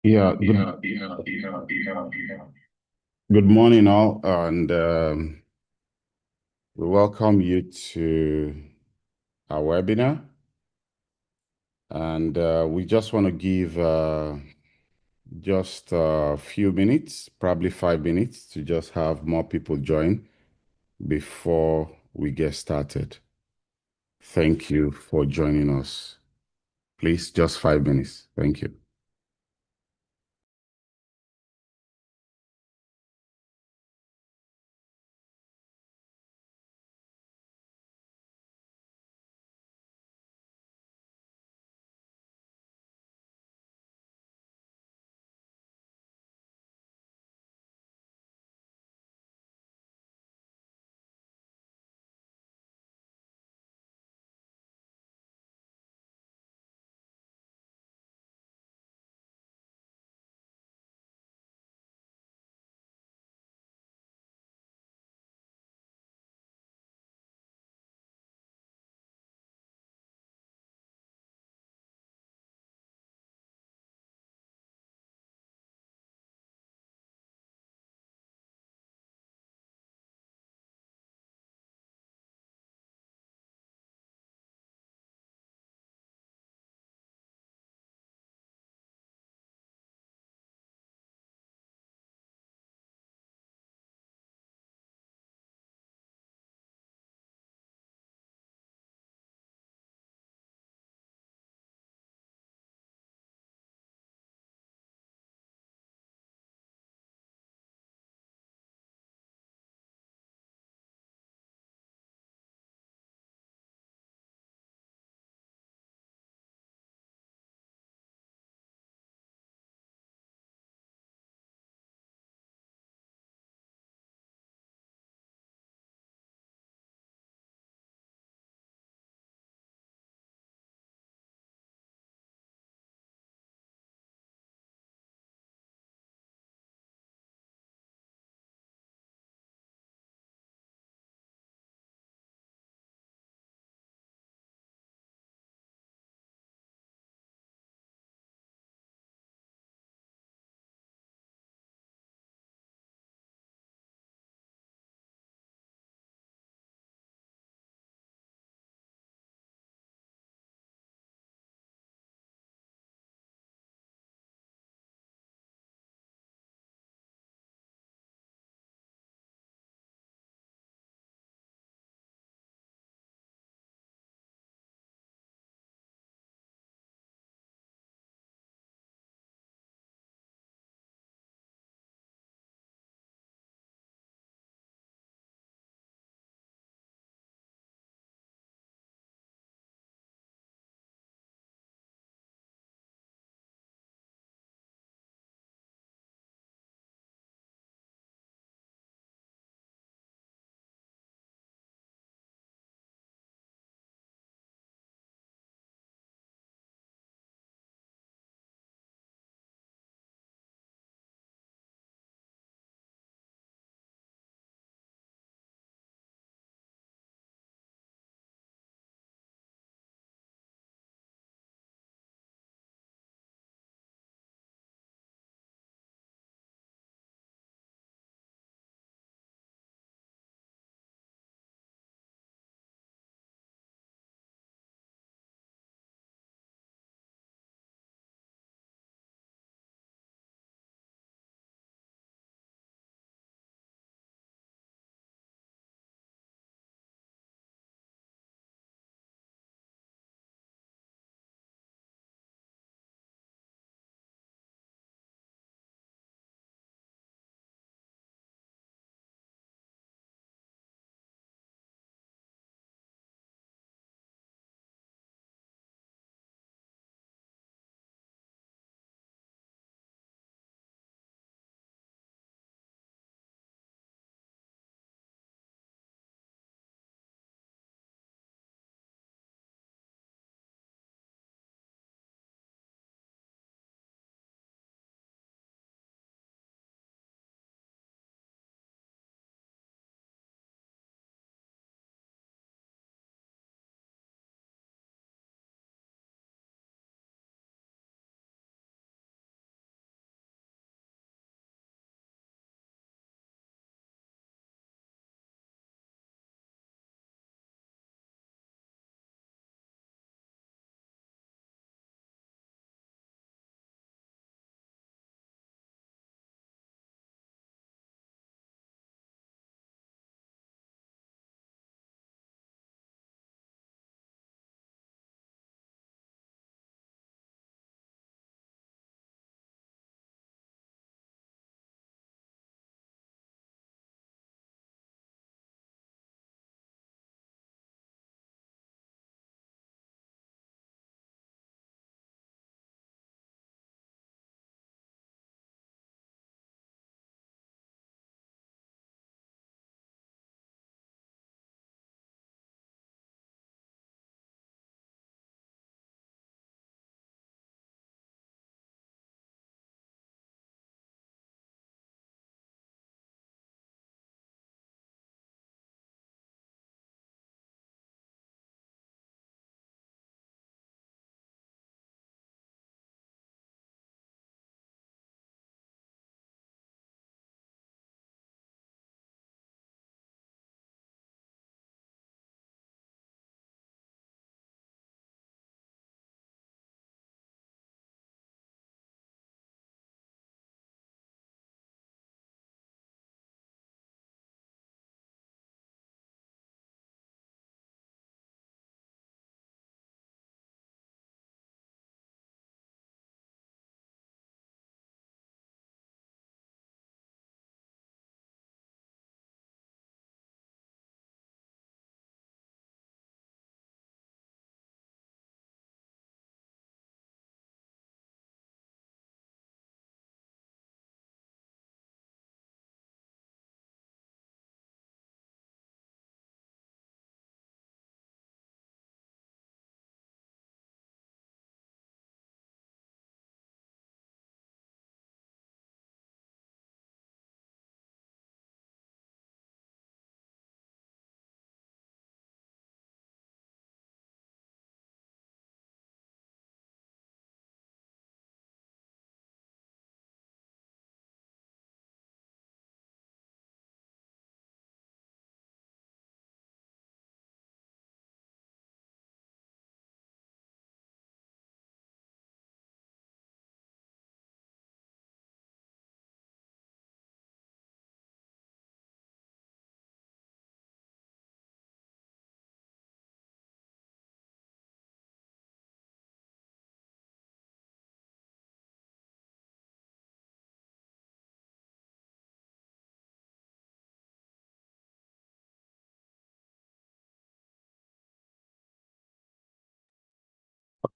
Yeah, good morning, all, and we welcome you to our webinar. And we just want to give just a few minutes, probably 5 minutes, to just have more people join before we get started. Thank you for joining us. Please, just 5 minutes. Thank you.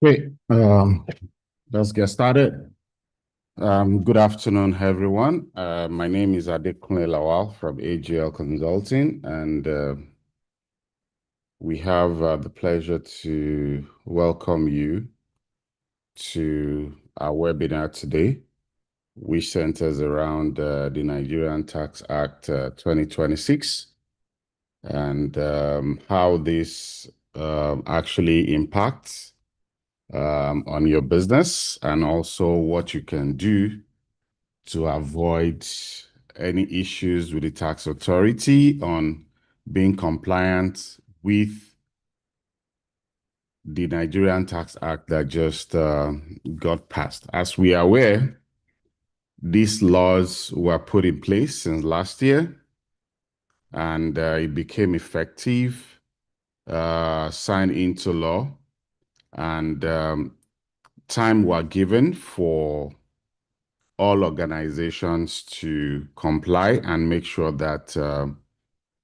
Okay, let's get started. Good afternoon, everyone. My name is Adekunle Lawal from AGL Consulting, and we have the pleasure to welcome you to our webinar today, which centers around the Nigerian Tax Act 2026 and how this actually impacts on your business, and also what you can do to avoid any issues with the tax authority on being compliant with the Nigerian Tax Act that just got passed. As we are aware, these laws were put in place since last year, and it became effective, signed into law, and time were given for all organizations to comply and make sure that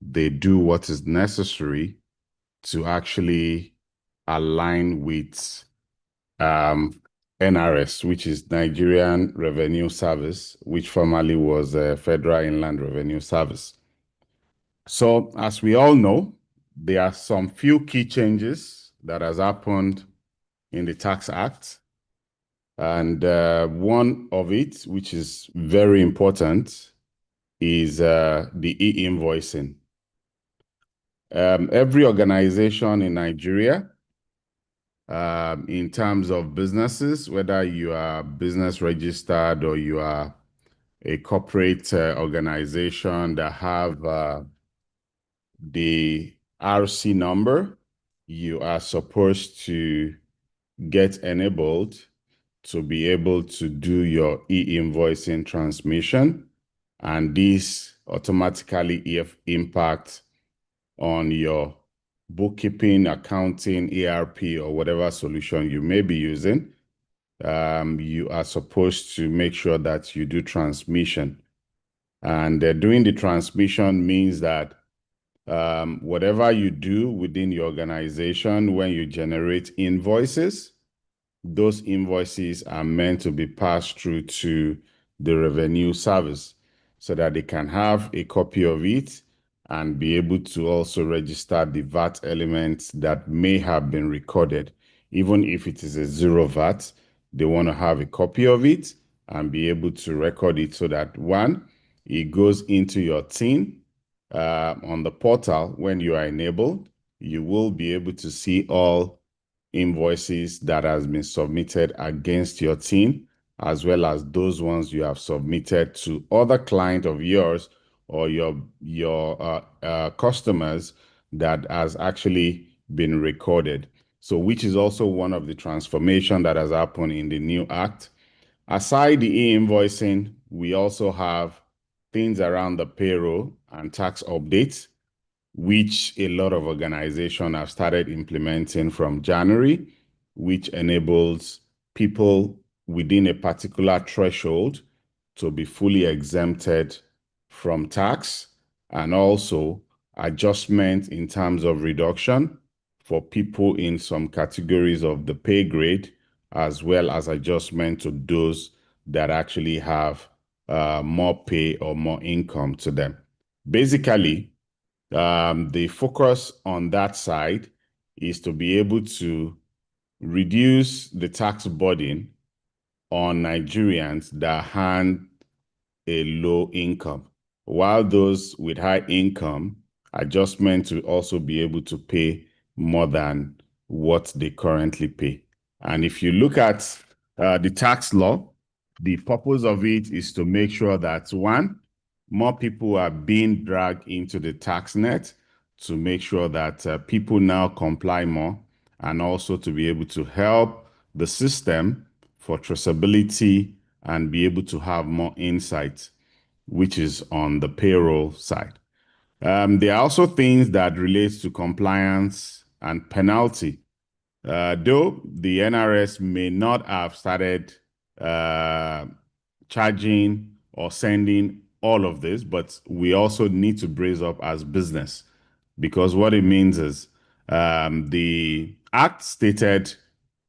they do what is necessary to actually align with NRS, which is Nigerian Revenue Service, which formerly was Federal Inland Revenue Service. So, as we all know, there are some few key changes that has happened in the Tax Act. And one of it, which is very important, is the e-invoicing. Every organization in Nigeria, in terms of businesses, whether you are business registered or you are a corporate organization that have the RC number, you are supposed to get enabled to be able to do your e-invoicing transmission, and this automatically impacts on your bookkeeping, accounting, ERP, or whatever solution you may be using. You are supposed to make sure that you do transmission. And doing the transmission means that whatever you do within your organization, when you generate invoices, those invoices are meant to be passed through to the revenue service so that they can have a copy of it and be able to also register the VAT elements that may have been recorded. Even if it is a zero VAT, they want to have a copy of it and be able to record it so that, one, it goes into your team on the portal. When you are enabled, you will be able to see all invoices that has been submitted against your team, as well as those ones you have submitted to other client of yours or your customers that has actually been recorded. So, which is also one of the transformation that has happened in the new act. Aside the e-invoicing, we also have things around the payroll and tax updates, which a lot of organizations have started implementing from January, which enables people within a particular threshold to be fully exempted from tax, and also adjustment in terms of reduction for people in some categories of the pay grade, as well as adjustment to those that actually have more pay or more income to them. Basically, the focus on that side is to be able to reduce the tax burden on Nigerians that earn a low income, while those with high income, adjustment to also be able to pay more than what they currently pay. And if you look at the tax law, the purpose of it is to make sure that, one, more people are being dragged into the tax net, to make sure that people now comply more, and also to be able to help the system for traceability and be able to have more insights, which is on the payroll side. There are also things that relates to compliance and penalty. Though the NRS may not have started charging or sending all of this, but we also need to brace up as business, because what it means is the act stated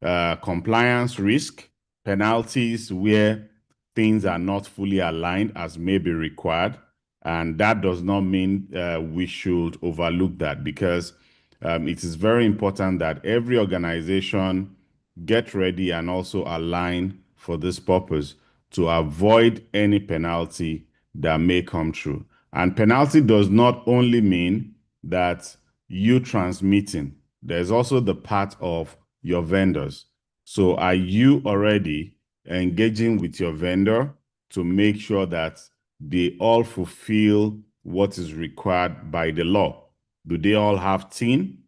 compliance risk, penalties where things are not fully aligned as may be required. And that does not mean we should overlook that, because it is very important that every organization get ready and also align for this purpose to avoid any penalty that may come true. And penalty does not only mean that you transmitting, there's also the part of your vendors. So are you already engaging with your vendor to make sure that they all fulfill what is required by the law? Do they all have TIN?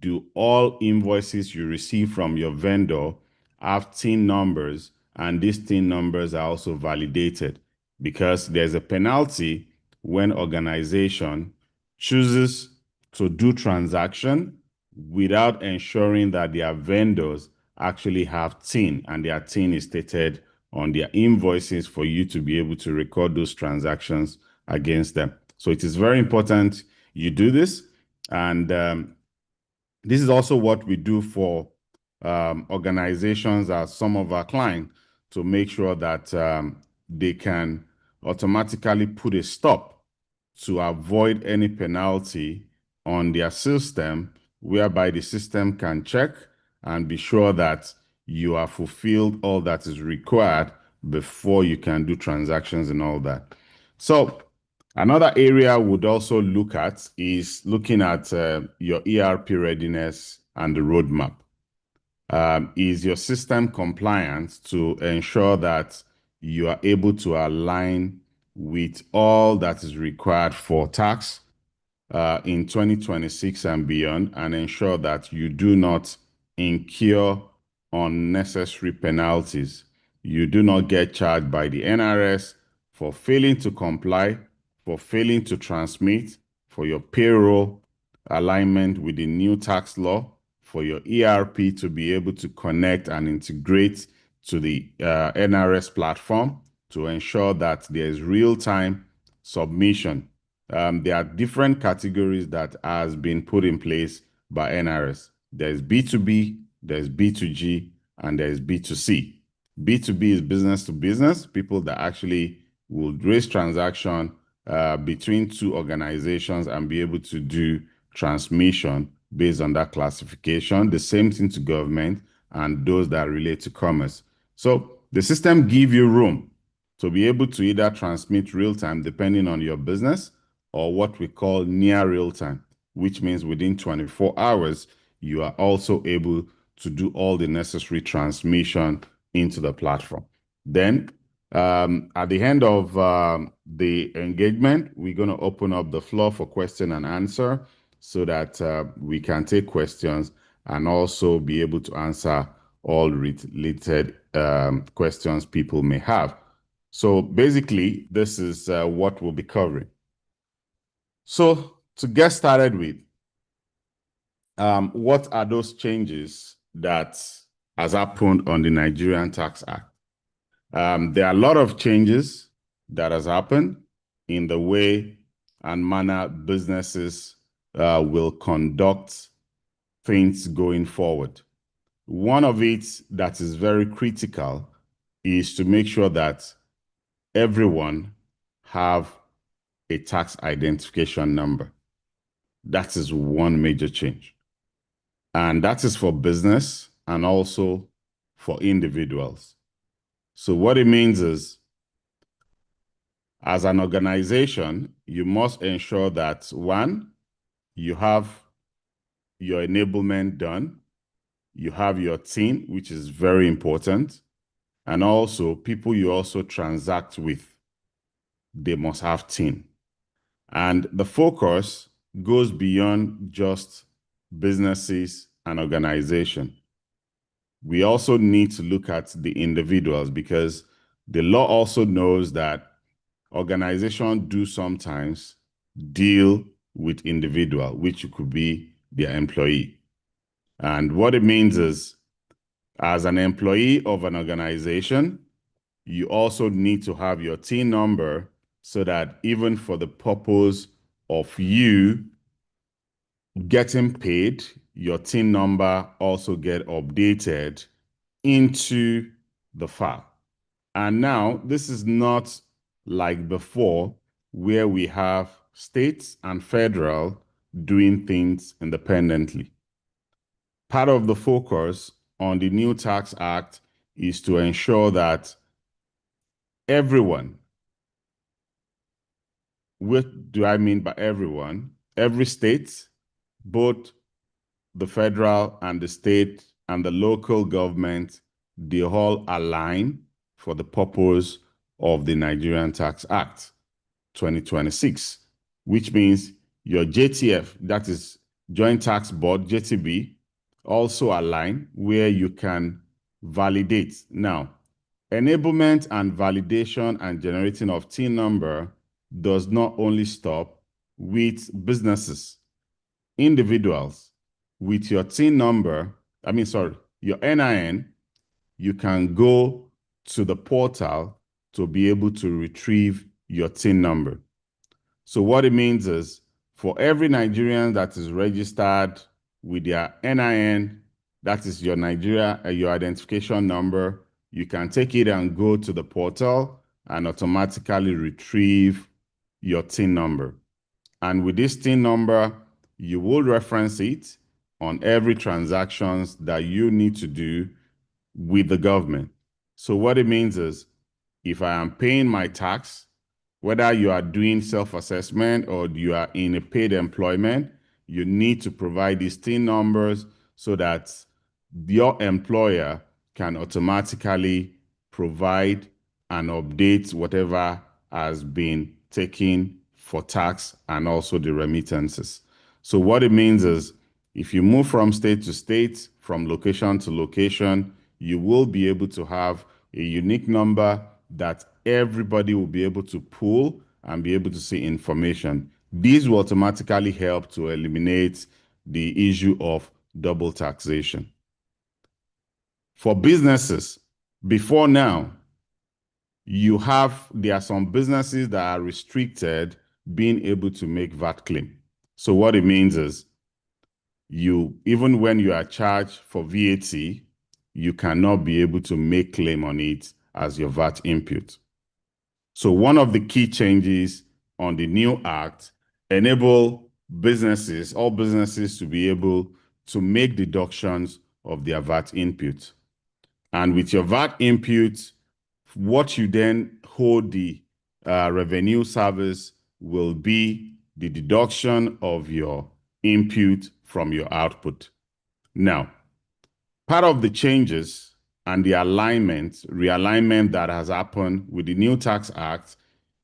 Do all invoices you receive from your vendor have TIN numbers? And these TIN numbers are also validated, because there's a penalty when organization chooses to do transaction without ensuring that their vendors actually have TIN, and their TIN is stated on their invoices for you to be able to record those transactions against them. So it is very important you do this. And this is also what we do for organizations as some of our clients, to make sure that they can automatically put a stop to avoid any penalty on their system, whereby the system can check and be sure that you have fulfilled all that is required before you can do transactions and all that. So another area would also look at is looking at your ERP readiness and the roadmap. Is your system compliant to ensure that you are able to align with all that is required for tax in 2026 and beyond, and ensure that you do not incur unnecessary penalties? You do not get charged by the NRS for failing to comply, for failing to transmit, for your payroll alignment with the new tax law, for your ERP to be able to connect and integrate to the NRS platform to ensure that there is real-time submission. There are different categories that has been put in place by NRS. There's B2B, there's B2G, and there's B2C. B2B is business to business, people that actually will raise transaction between two organizations and be able to do transmission based on that classification. The same thing to government and those that relate to commerce. So the system give you room to be able to either transmit real time depending on your business, or what we call near real time, which means within 24 hours, you are also able to do all the necessary transmission into the platform. Then at the end of the engagement, we're going to open up the floor for question and answer, so that we can take questions and also be able to answer all related questions people may have. So basically, this is what we'll be covering. So to get started with, what are those changes that has happened on the Nigerian Tax Act? There are a lot of changes that has happened in the way and manner businesses will conduct things going forward. One of it that is very critical is to make sure that everyone have a tax identification number. That is one major change. And that is for business and also for individuals. So what it means is, as an organization, you must ensure that, one, you have your enablement done, you have your team, which is very important, and also people you also transact with, they must have team. And the focus goes beyond just businesses and organization. We also need to look at the individuals, because the law also knows that organizations do sometimes deal with individual, which could be their employee. And what it means is, as an employee of an organization, you also need to have your TIN number, so that even for the purpose of you getting paid, your TIN number also get updated into the file. And now this is not like before, where we have states and federal doing things independently. Part of the focus on the new Tax Act is to ensure that everyone, what do I mean by everyone? Every state, both the federal and the state and the local government, they all align for the purpose of the Nigerian Tax Act 2026, which means your JTF, that is Joint Tax Board, JTB, also align where you can validate. Now, enablement and validation and generating of TIN number does not only stop with businesses. Individuals, with your TIN number, your NIN, you can go to the portal to be able to retrieve your TIN number. So what it means is, for every Nigerian that is registered with their NIN, that is your your identification number, you can take it and go to the portal and automatically retrieve your TIN number. And with this TIN number, you will reference it on every transactions that you need to do with the government. So what it means is, if I am paying my tax, whether you are doing self-assessment or you are in a paid employment, you need to provide these TIN numbers so that your employer can automatically provide and update whatever has been taken for tax and also the remittances. So what it means is, if you move from state to state, from location to location, you will be able to have a unique number that everybody will be able to pull and be able to see information. These will automatically help to eliminate the issue of double taxation. For businesses, before now, there are some businesses that are restricted being able to make VAT claim. So what it means is, even when you are charged for VAT, you cannot be able to make claim on it as your VAT input. So one of the key changes on the new act enable businesses, all businesses, to be able to make deductions of their VAT input. And with your VAT input, what you then hold the revenue service will be the deduction of your input from your output. Now, part of the changes and the realignment that has happened with the new Tax Act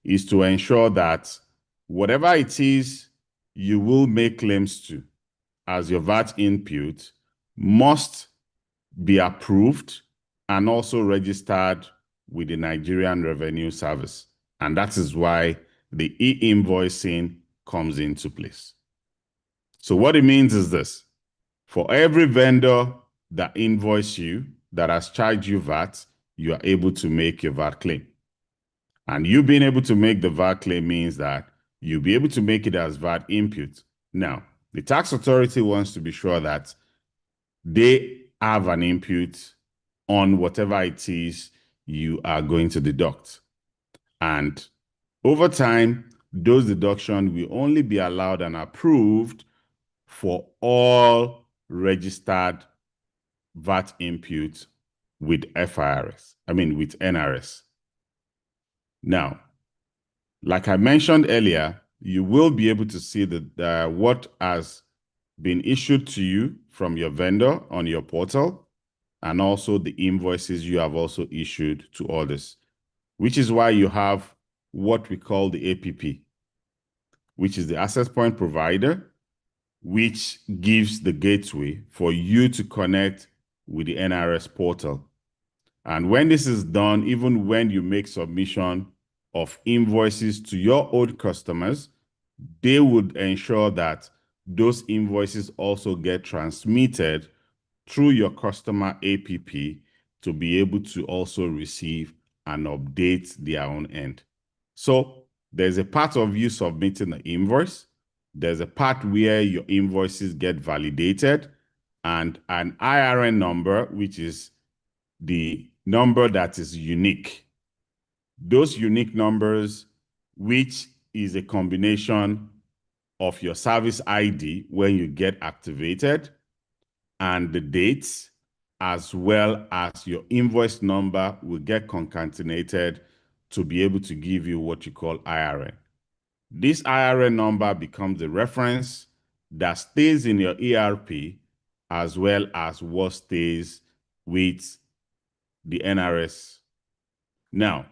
is to ensure that whatever it is you will make claims to as your VAT input must be approved and also registered with the Nigerian Revenue Service. And that is why the e-invoicing comes into place. So what it means is this: for every vendor that invoice you, that has charged you VAT, you are able to make your VAT claim. And you being able to make the VAT claim means that you'll be able to make it as VAT input. Now, the tax authority wants to be sure that they have an input on whatever it is you are going to deduct. And over time, those deductions will only be allowed and approved for all registered VAT input with with NRS. Now, like I mentioned earlier, you will be able to see what has been issued to you from your vendor on your portal, and also the invoices you have also issued to others, which is why you have what we call the APP, which is the access point provider, which gives the gateway for you to connect with the NRS portal. And when this is done, even when you make submission of invoices to your old customers, they would ensure that those invoices also get transmitted through your customer APP to be able to also receive and update their own end. So there's a part of you submitting the invoice. There's a part where your invoices get validated, and an IRN number, which is the number that is unique. Those unique numbers, which is a combination of your service ID when you get activated and the dates, as well as your invoice number, will get concatenated to be able to give you what you call IRN. This IRN number becomes the reference that stays in your ERP, as well as what stays with the NRS. Now,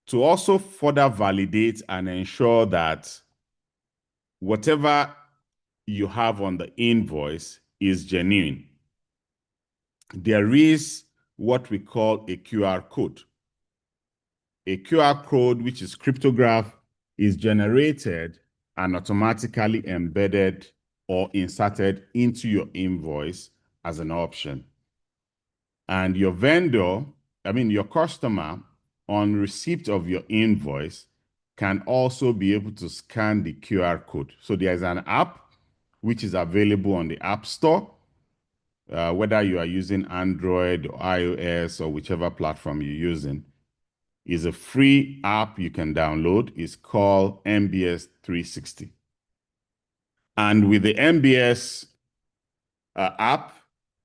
to also further validate and ensure that whatever you have on the invoice is genuine, there is what we call a QR code. A QR code, which is cryptographed, is generated and automatically embedded or inserted into your invoice as an option. And your vendor, your customer, on receipt of your invoice, can also be able to scan the QR code. So there's an app which is available on the App Store, whether you are using Android or iOS or whichever platform you're using. Is a free app you can download. It's called MBS 360. And with the MBS app,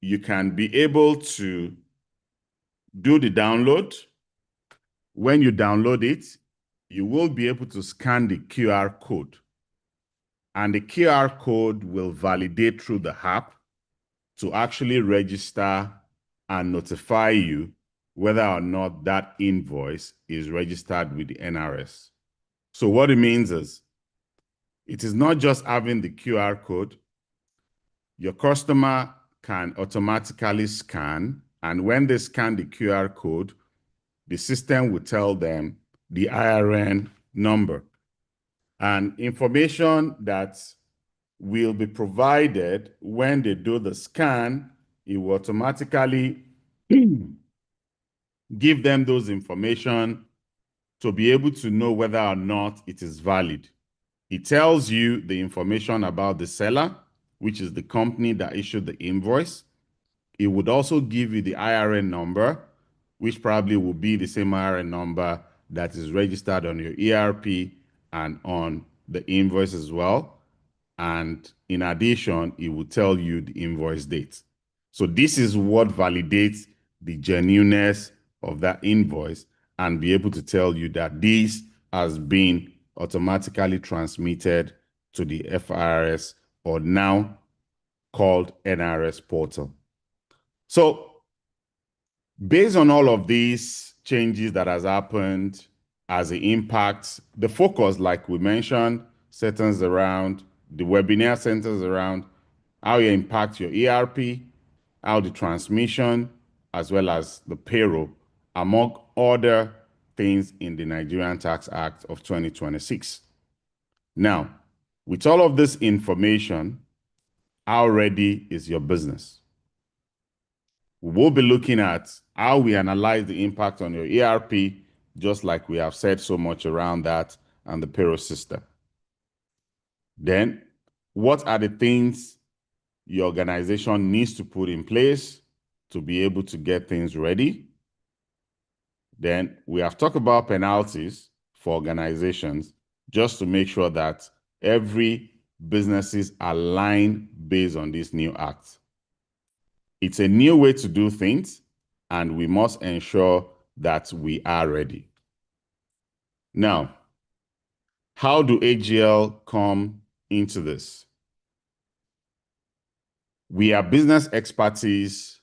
you can be able to do the download. When you download it, you will be able to scan the QR code. And the QR code will validate through the app to actually register and notify you whether or not that invoice is registered with the NRS. So what it means is, it is not just having the QR code. Your customer can automatically scan, and when they scan the QR code, the system will tell them the IRN number. And information that will be provided when they do the scan, it will automatically give them those information to be able to know whether or not it is valid. It tells you the information about the seller, which is the company that issued the invoice. It would also give you the IRN number, which probably will be the same IRN number that is registered on your ERP and on the invoice as well. And in addition, it will tell you the invoice date. So this is what validates the genuineness of that invoice and be able to tell you that this has been automatically transmitted to the FRS, or now called NRS portal. So based on all of these changes that has happened as it impacts the focus, like we mentioned, centers around the webinar, centers around how you impact your ERP, how the transmission, as well as the payroll, among other things in the Nigerian Tax Act of 2026. Now, with all of this information, how ready is your business? We'll be looking at how we analyze the impact on your ERP, just like we have said so much around that and the payroll system. Then, what are the things your organization needs to put in place to be able to get things ready? Then, we have talked about penalties for organizations, just to make sure that every businesses align based on this new act. It's a new way to do things, and we must ensure that we are ready. Now, how do AGL come into this? We are business expertise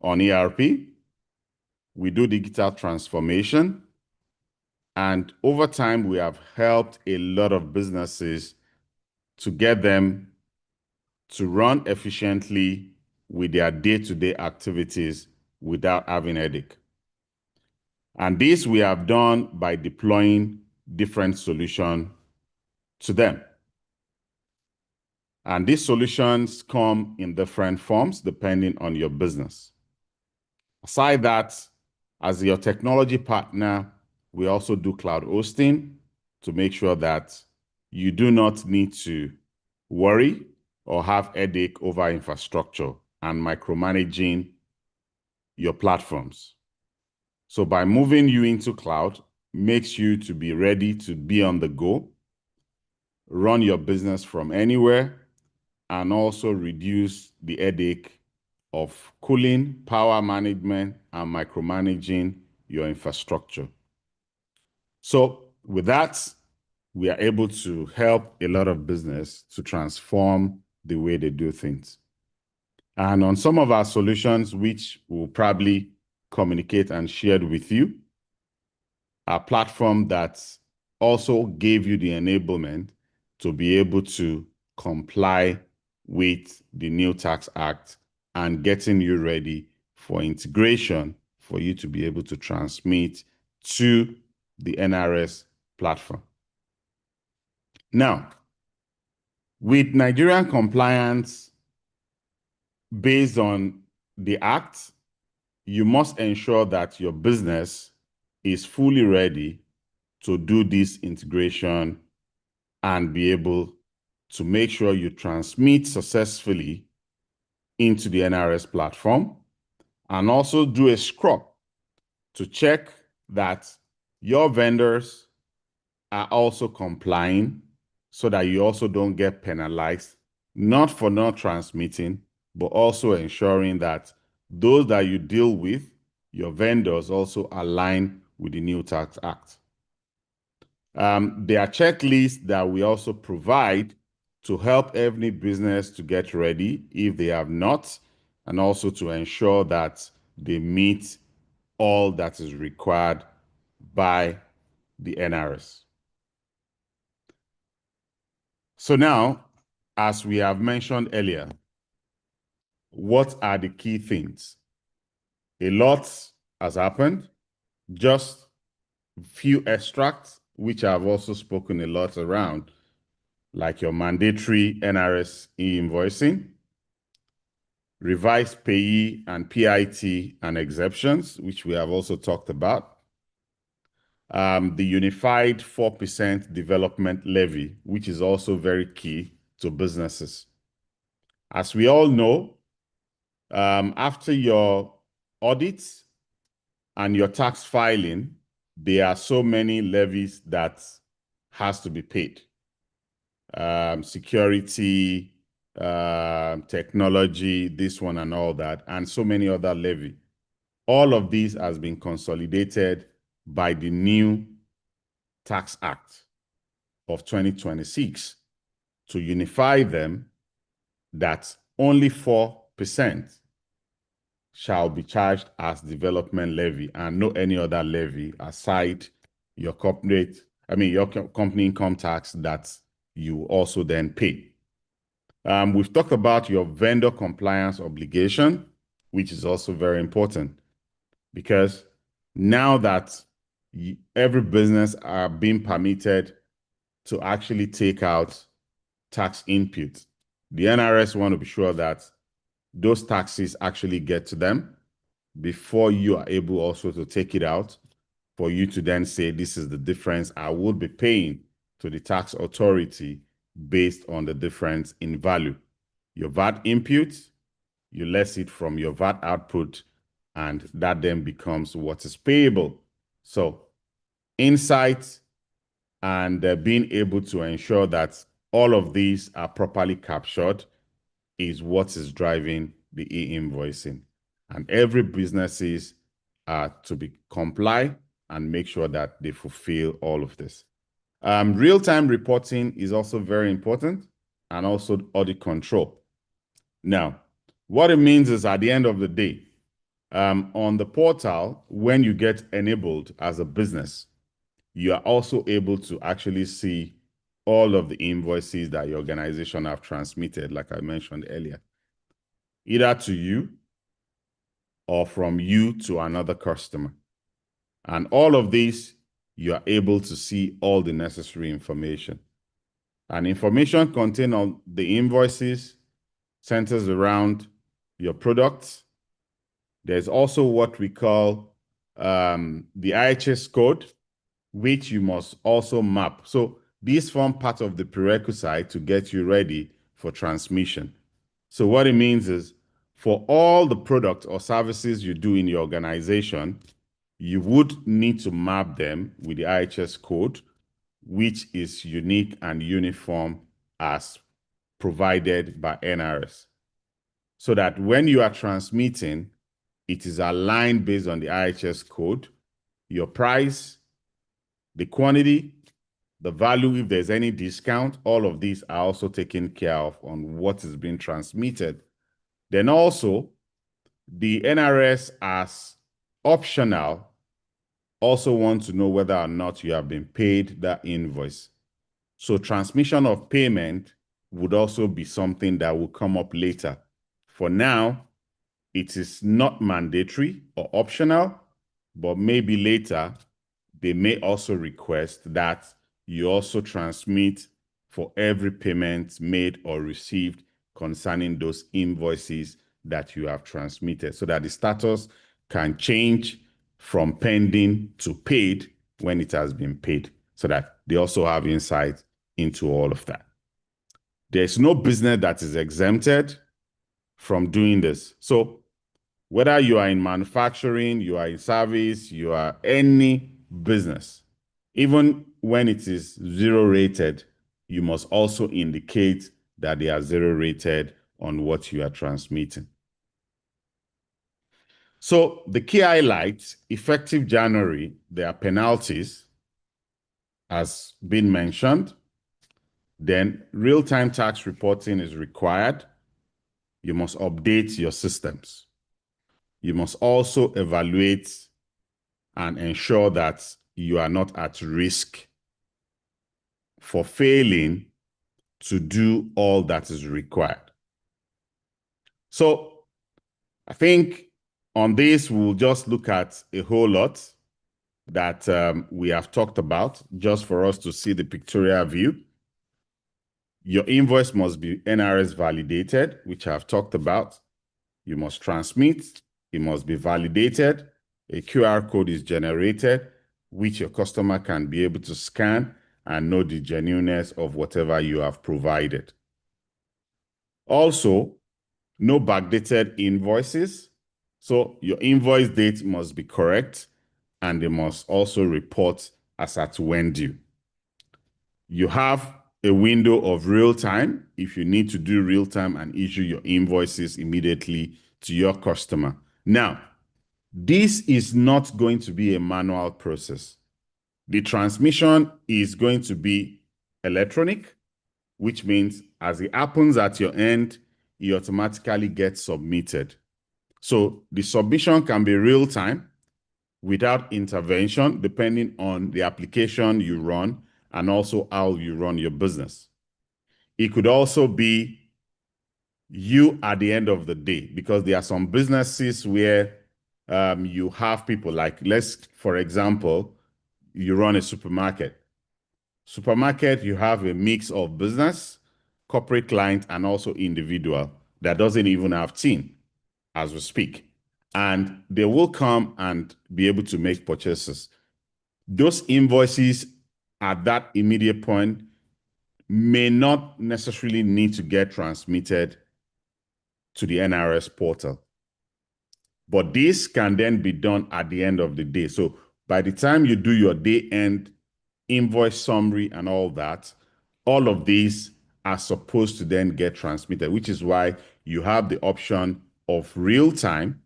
on ERP. We do digital transformation. And over time, we have helped a lot of businesses to get them to run efficiently with their day-to-day activities without having a headache. And this we have done by deploying different solutions to them. And these solutions come in different forms depending on your business. Aside that, as your technology partner, we also do cloud hosting to make sure that you do not need to worry or have headache over infrastructure and micromanaging your platforms. So by moving you into cloud, makes you to be ready to be on the go, run your business from anywhere, and also reduce the headache of cooling, power management, and micromanaging your infrastructure. So with that, we are able to help a lot of business to transform the way they do things. And on some of our solutions, which we'll probably communicate and shared with you, a platform that also gave you the enablement to be able to comply with the new tax act and getting you ready for integration for you to be able to transmit to the NRS platform. Now, with Nigerian compliance based on the act, you must ensure that your business is fully ready to do this integration and be able to make sure you transmit successfully into the NRS platform, and also do a scrub to check that your vendors are also complying so that you also don't get penalized, not for not transmitting, but also ensuring that those that you deal with, your vendors, also align with the new tax act. There are checklists that we also provide to help every business to get ready if they have not, and also to ensure that they meet all that is required by the NRS. So now, as we have mentioned earlier, what are the key things? A lot has happened. Just a few extracts, which I've also spoken a lot around, like your mandatory NRS E-Invoicing, revised payee and PIT and exemptions, which we have also talked about, the unified 4% development levy, which is also very key to businesses. As we all know, after your audits and your tax filing, there are so many levies that has to be paid. Security, technology, this one and all that, and so many other levy. All of these has been consolidated by the new Tax Act of 2026 to unify them, that only 4% shall be charged as development levy and no any other levy aside your company income tax that you also then pay. We've talked about your vendor compliance obligation, which is also very important, because now that every business are being permitted to actually take out tax input, the NRS want to be sure that those taxes actually get to them before you are able also to take it out, for you to then say, this is the difference I would be paying to the tax authority based on the difference in value. Your VAT input, you less it from your VAT output, and that then becomes what is payable. So insight and being able to ensure that all of these are properly captured is what is driving the e-invoicing. And every businesses are to be comply and make sure that they fulfill all of this. Real-time reporting is also very important, and also audit control. Now, what it means is at the end of the day, on the portal, when you get enabled as a business, you are also able to actually see all of the invoices that your organization have transmitted, like I mentioned earlier, either to you or from you to another customer. And all of these, you are able to see all the necessary information. And information contained on the invoices centers around your products. There's also what we call the IHS code, which you must also map. So these form part of the prerequisite to get you ready for transmission. So what it means is, For all the products or services you do in your organization, you would need to map them with the IHS code, which is unique and uniform as provided by NRS. So that when you are transmitting, it is aligned based on the IHS code, your price, the quantity, the value, if there's any discount, all of these are also taken care of on what is being transmitted. Then also, the NRS as optional also want to know whether or not you have been paid that invoice. So transmission of payment would also be something that will come up later. For now, it is not mandatory or optional, but maybe later they may also request that you also transmit for every payment made or received concerning those invoices that you have transmitted, so that the status can change from pending to paid when it has been paid, so that they also have insight into all of that. There's no business that is exempted from doing this. So whether you are in manufacturing, you are in service, you are any business, even when it is zero rated, you must also indicate that they are zero rated on what you are transmitting. So the key highlights, effective January, there are penalties, as been mentioned. Then real-time tax reporting is required. You must update your systems. You must also evaluate and ensure that you are not at risk for failing to do all that is required. So I think on this, we'll just look at a whole lot that we have talked about, just for us to see the pictorial view. Your invoice must be NRS validated, which I've talked about. You must transmit. It must be validated. A QR code is generated, which your customer can be able to scan and know the genuineness of whatever you have provided. Also, no backdated invoices. So your invoice date must be correct, and they must also report as at when due. You have a window of real time if you need to do real time and issue your invoices immediately to your customer. Now, this is not going to be a manual process. The transmission is going to be electronic, which means as it happens at your end, it automatically gets submitted. So the submission can be real time without intervention, depending on the application you run and also how you run your business. It could also be you at the end of the day, because there are some businesses where you have people like, for example, you run a supermarket. Supermarket, you have a mix of business, corporate client, and also individual that doesn't even have team as we speak. And they will come and be able to make purchases. Those invoices at that immediate point may not necessarily need to get transmitted to the NRS portal. But this can then be done at the end of the day. So by the time you do your day-end invoice summary and all that, all of these are supposed to then get transmitted, which is why you have the option of real time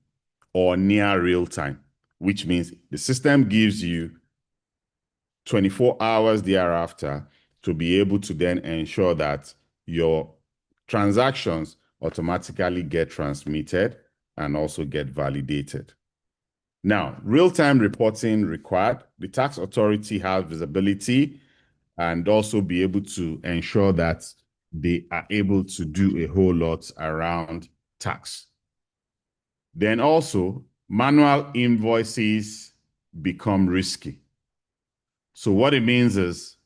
or near real time, which means the system gives you 24 hours thereafter to be able to then ensure that your transactions automatically get transmitted and also get validated. Now, real-time reporting required. The tax authority has visibility and also be able to ensure that they are able to do a whole lot around tax. Then also, manual invoices become risky. So what it means is,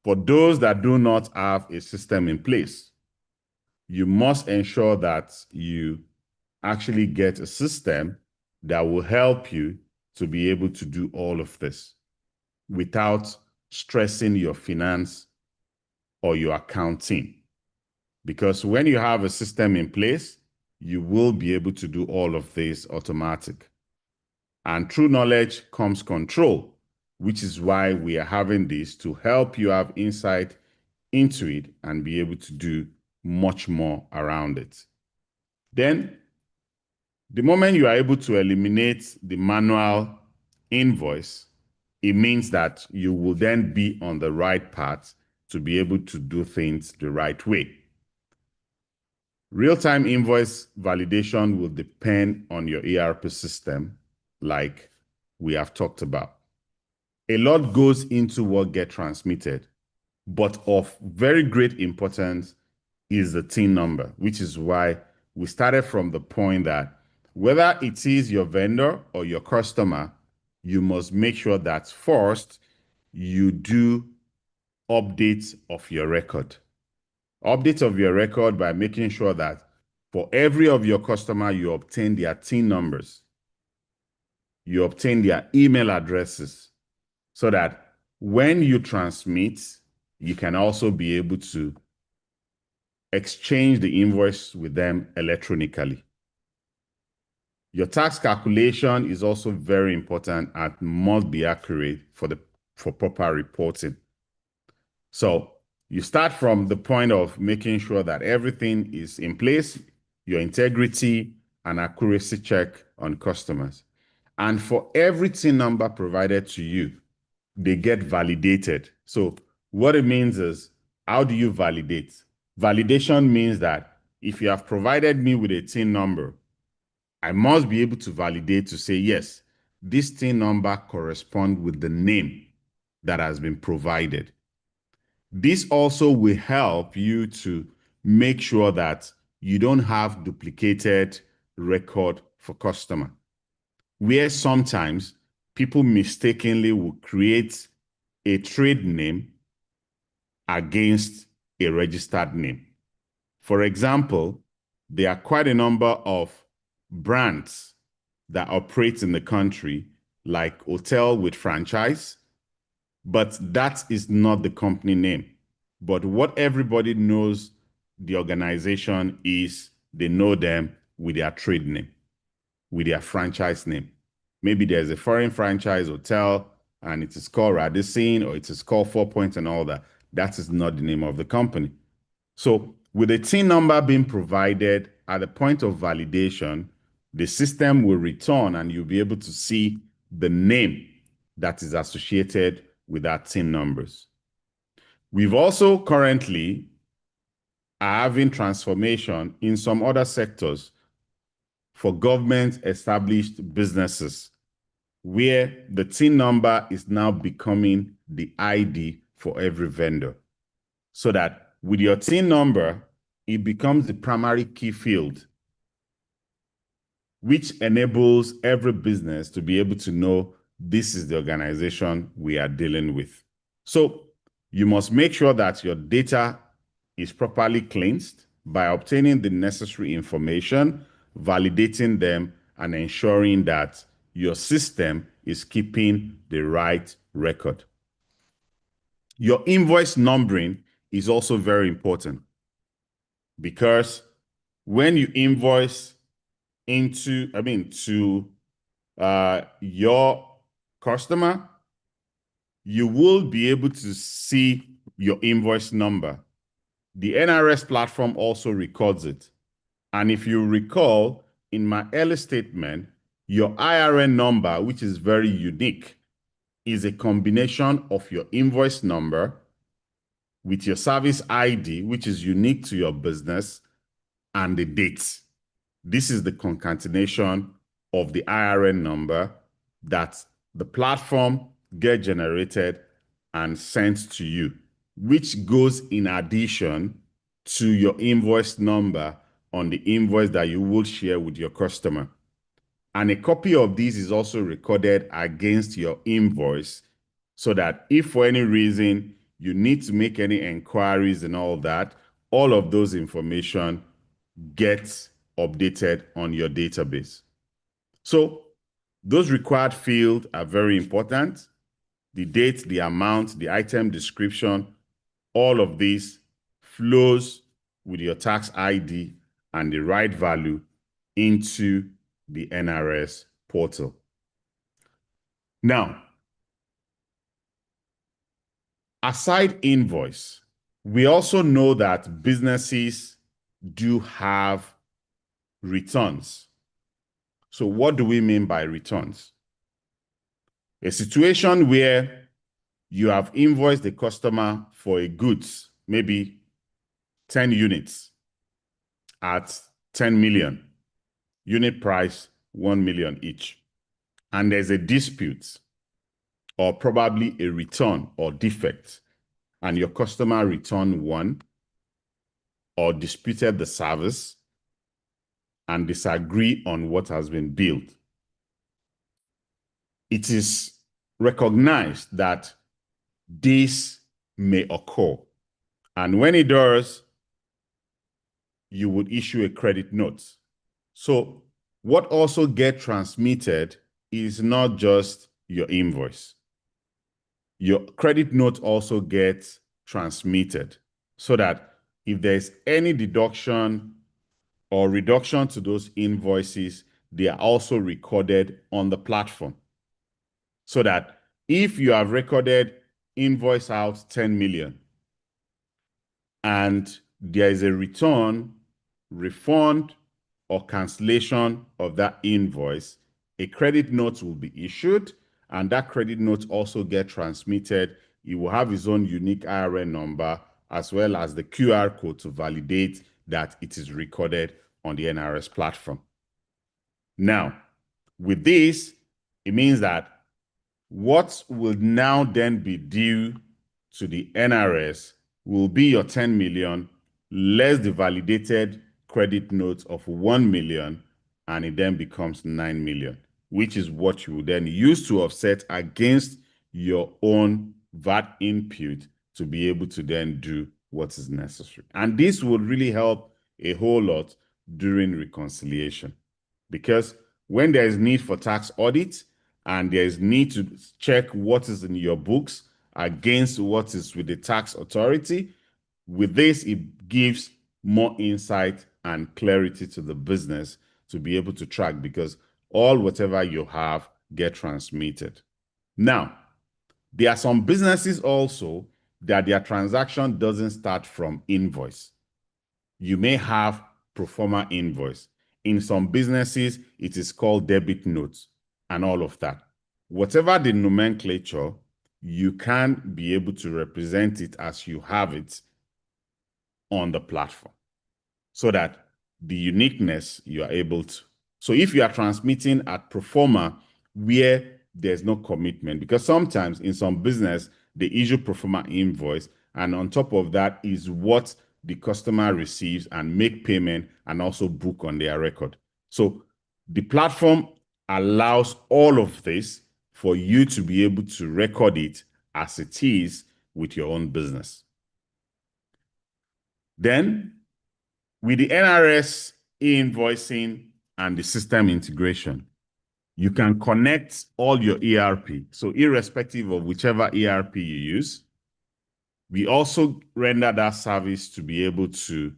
for those that do not have a system in place, you must ensure that you actually get a system that will help you to be able to do all of this without stressing your finance or your accounting. Because when you have a system in place, you will be able to do all of this automatic. And through knowledge comes control, which is why we are having this to help you have insight into it and be able to do much more around it. Then, the moment you are able to eliminate the manual invoice, it means that you will then be on the right path to be able to do things the right way. Real-time invoice validation will depend on your ERP system, like we have talked about. A lot goes into what gets transmitted, but of very great importance is the TIN number, which is why we started from the point that whether it is your vendor or your customer, you must make sure that first you do updates of your record. Updates of your record by making sure that for every of your customer, you obtain their TIN numbers, you obtain their email addresses, so that when you transmit, you can also be able to exchange the invoice with them electronically. Your tax calculation is also very important and must be accurate for proper reporting. So you start from the point of making sure that everything is in place, your integrity and accuracy check on customers. And for every TIN number provided to you, they get validated. So what it means is, how do you validate? Validation means that if you have provided me with a TIN number, I must be able to validate to say, yes, this TIN number corresponds with the name that has been provided. This also will help you to make sure that you don't have duplicated record for customer, where sometimes people mistakenly will create a trade name against a registered name. For example, there are quite a number of brands that operate in the country, like hotel with franchise, but that is not the company name. But what everybody knows the organization is, they know them with their trade name, with their franchise name. Maybe there's a foreign franchise hotel and it is called Radisson or it is called 4 Points and all that. That is not the name of the company. So with a TIN number being provided at the point of validation, the system will return and you'll be able to see the name that is associated with that TIN numbers. We've also currently are having transformation in some other sectors for government-established businesses, where the TIN number is now becoming the ID for every vendor. So that with your TIN number, it becomes the primary key field, which enables every business to be able to know this is the organization we are dealing with. So you must make sure that your data is properly cleansed by obtaining the necessary information, validating them, and ensuring that your system is keeping the right record. Your invoice numbering is also very important, because when you invoice to your customer, you will be able to see your invoice number. The NRS platform also records it. And if you recall, in my early statement, your IRN number, which is very unique, is a combination of your invoice number with your service ID, which is unique to your business, and the date. This is the concatenation of the IRN number that the platform gets generated and sent to you, which goes in addition to your invoice number on the invoice that you will share with your customer. And a copy of this is also recorded against your invoice, so that if for any reason you need to make any inquiries and all that, all of those information gets updated on your database. So those required fields are very important. The date, the amount, the item description, all of this flows with your tax ID and the right value into the NRS portal. Now, aside invoice, we also know that businesses do have returns. So what do we mean by returns? A situation where you have invoiced the customer for a goods, maybe 10 units at 10 million, unit price 1 million each. And there's a dispute or probably a return or defect, and your customer returned one or disputed the service and disagree on what has been billed. It is recognized that this may occur. And when it does, you would issue a credit note. So what also gets transmitted is not just your invoice. Your credit note also gets transmitted so that if there's any deduction or reduction to those invoices, they are also recorded on the platform. So that if you have recorded invoice out 10 million and there is a return, refund, or cancellation of that invoice, a credit note will be issued, and that credit note also gets transmitted. It will have its own unique IRN number as well as the QR code to validate that it is recorded on the NRS platform. Now, with this, it means that what will now then be due to the NRS will be your 10 million less the validated credit note of 1 million, and it then becomes 9 million, which is what you will then use to offset against your own VAT input to be able to then do what is necessary. And this will really help a whole lot during reconciliation, because when there is need for tax audit and there is need to check what is in your books against what is with the tax authority, with this, it gives more insight and clarity to the business to be able to track, because all whatever you have get transmitted. Now, there are some businesses also that their transaction doesn't start from invoice. You may have pro forma invoice. In some businesses, it is called debit notes and all of that. Whatever the nomenclature, you can be able to represent it as you have it on the platform so that the uniqueness you are able to. So if you are transmitting at pro forma where there's no commitment, because sometimes in some business, they issue pro forma invoice, and on top of that is what the customer receives and make payment and also book on their record. So the platform allows all of this for you to be able to record it as it is with your own business. Then, with the NRS E-Invoicing and the system integration, you can connect all your ERP. So irrespective of whichever ERP you use, we also render that service to be able to,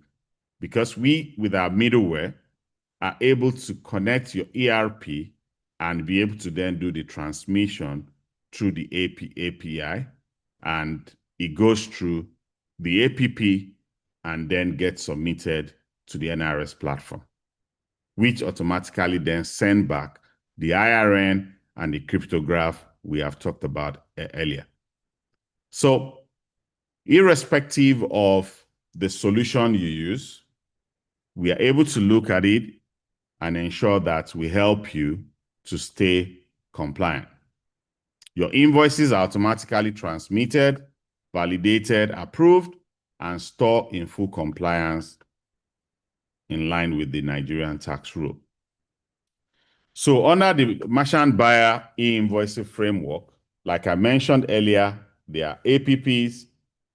because we, with our middleware, are able to connect your ERP and be able to then do the transmission through the API, and it goes through the APP and then gets submitted to the NRS platform, which automatically then send back the IRN and the cryptograph we have talked about earlier. So irrespective of the solution you use, we are able to look at it and ensure that we help you to stay compliant. Your invoices are automatically transmitted, validated, approved, and stored in full compliance in line with the Nigerian tax rule. So under the merchant buyer e-invoicing framework, like I mentioned earlier, there are APPs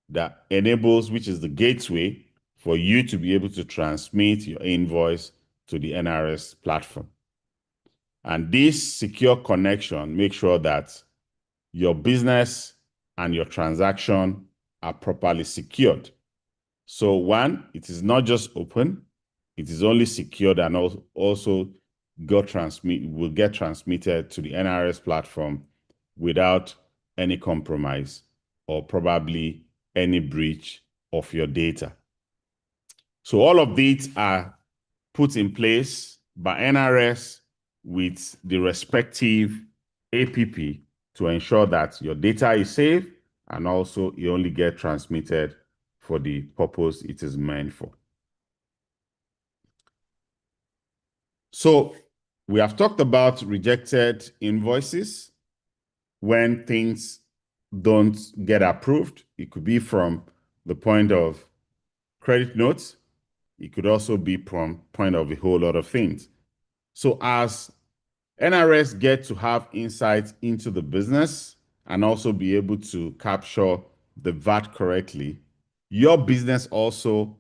that enables, which is the gateway for you to be able to transmit your invoice to the NRS platform. And this secure connection makes sure that your business and your transaction are properly secured. So one, it is not just open, it is only secured and also will get transmitted to the NRS platform without any compromise or probably any breach of your data. So all of these are put in place by NRS with the respective APP to ensure that your data is safe and also it only gets transmitted for the purpose it is meant for. So we have talked about rejected invoices when things don't get approved. It could be from the point of credit notes. It could also be from point of a whole lot of things. So as NRS get to have insight into the business and also be able to capture the VAT correctly, your business also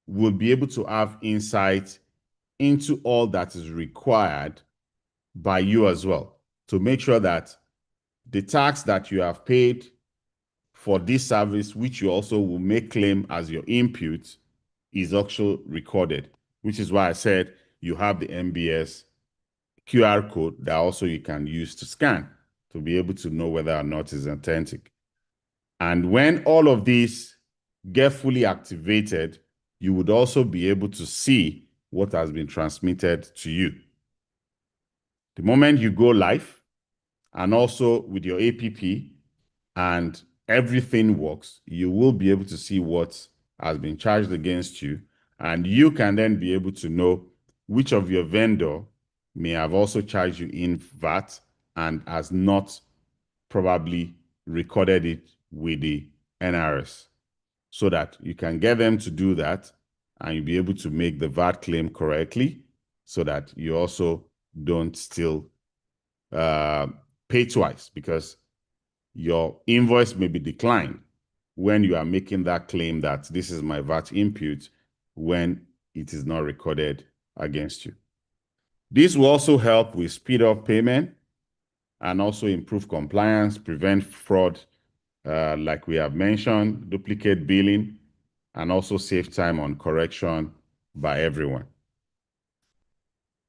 will be able to have insight into all that is required by you as well to make sure that the tax that you have paid for this service, which you also will make claim as your input, is also recorded, which is why I said you have the MBS QR code that also you can use to scan to be able to know whether or not it's authentic. And when all of these get fully activated, you would also be able to see what has been transmitted to you. The moment you go live, and also with your APP, and everything works, you will be able to see what has been charged against you, and you can then be able to know which of your vendor may have also charged you in VAT and has not probably recorded it with the NRS, so that you can get them to do that and you'll be able to make the VAT claim correctly so that you also don't still pay twice, because your invoice may be declined when you are making that claim that this is my VAT input when it is not recorded against you. This will also help with speed up payment and also improve compliance, prevent fraud, like we have mentioned, duplicate billing, and also save time on correction by everyone.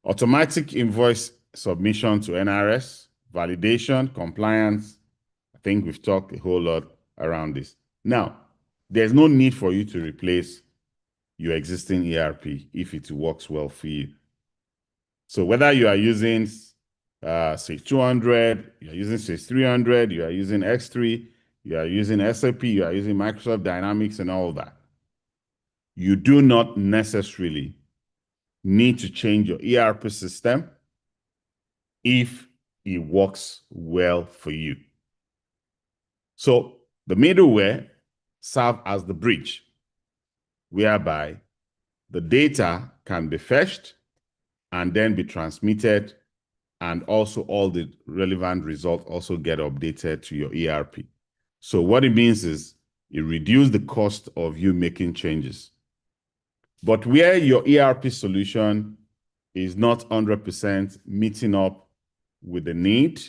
Automatic invoice submission to NRS, validation, compliance. I think we've talked a whole lot around this. Now, there's no need for you to replace your existing ERP if it works well for you. So whether you are using Sage 200, you are using Sage 300, you are using X3, you are using SAP, you are using Microsoft Dynamics and all that, you do not necessarily need to change your ERP system if it works well for you. So the middleware serves as the bridge whereby the data can be fetched and then be transmitted, and also all the relevant results also get updated to your ERP. So what it means is it reduces the cost of you making changes. But where your ERP solution is not 100% meeting up with the need,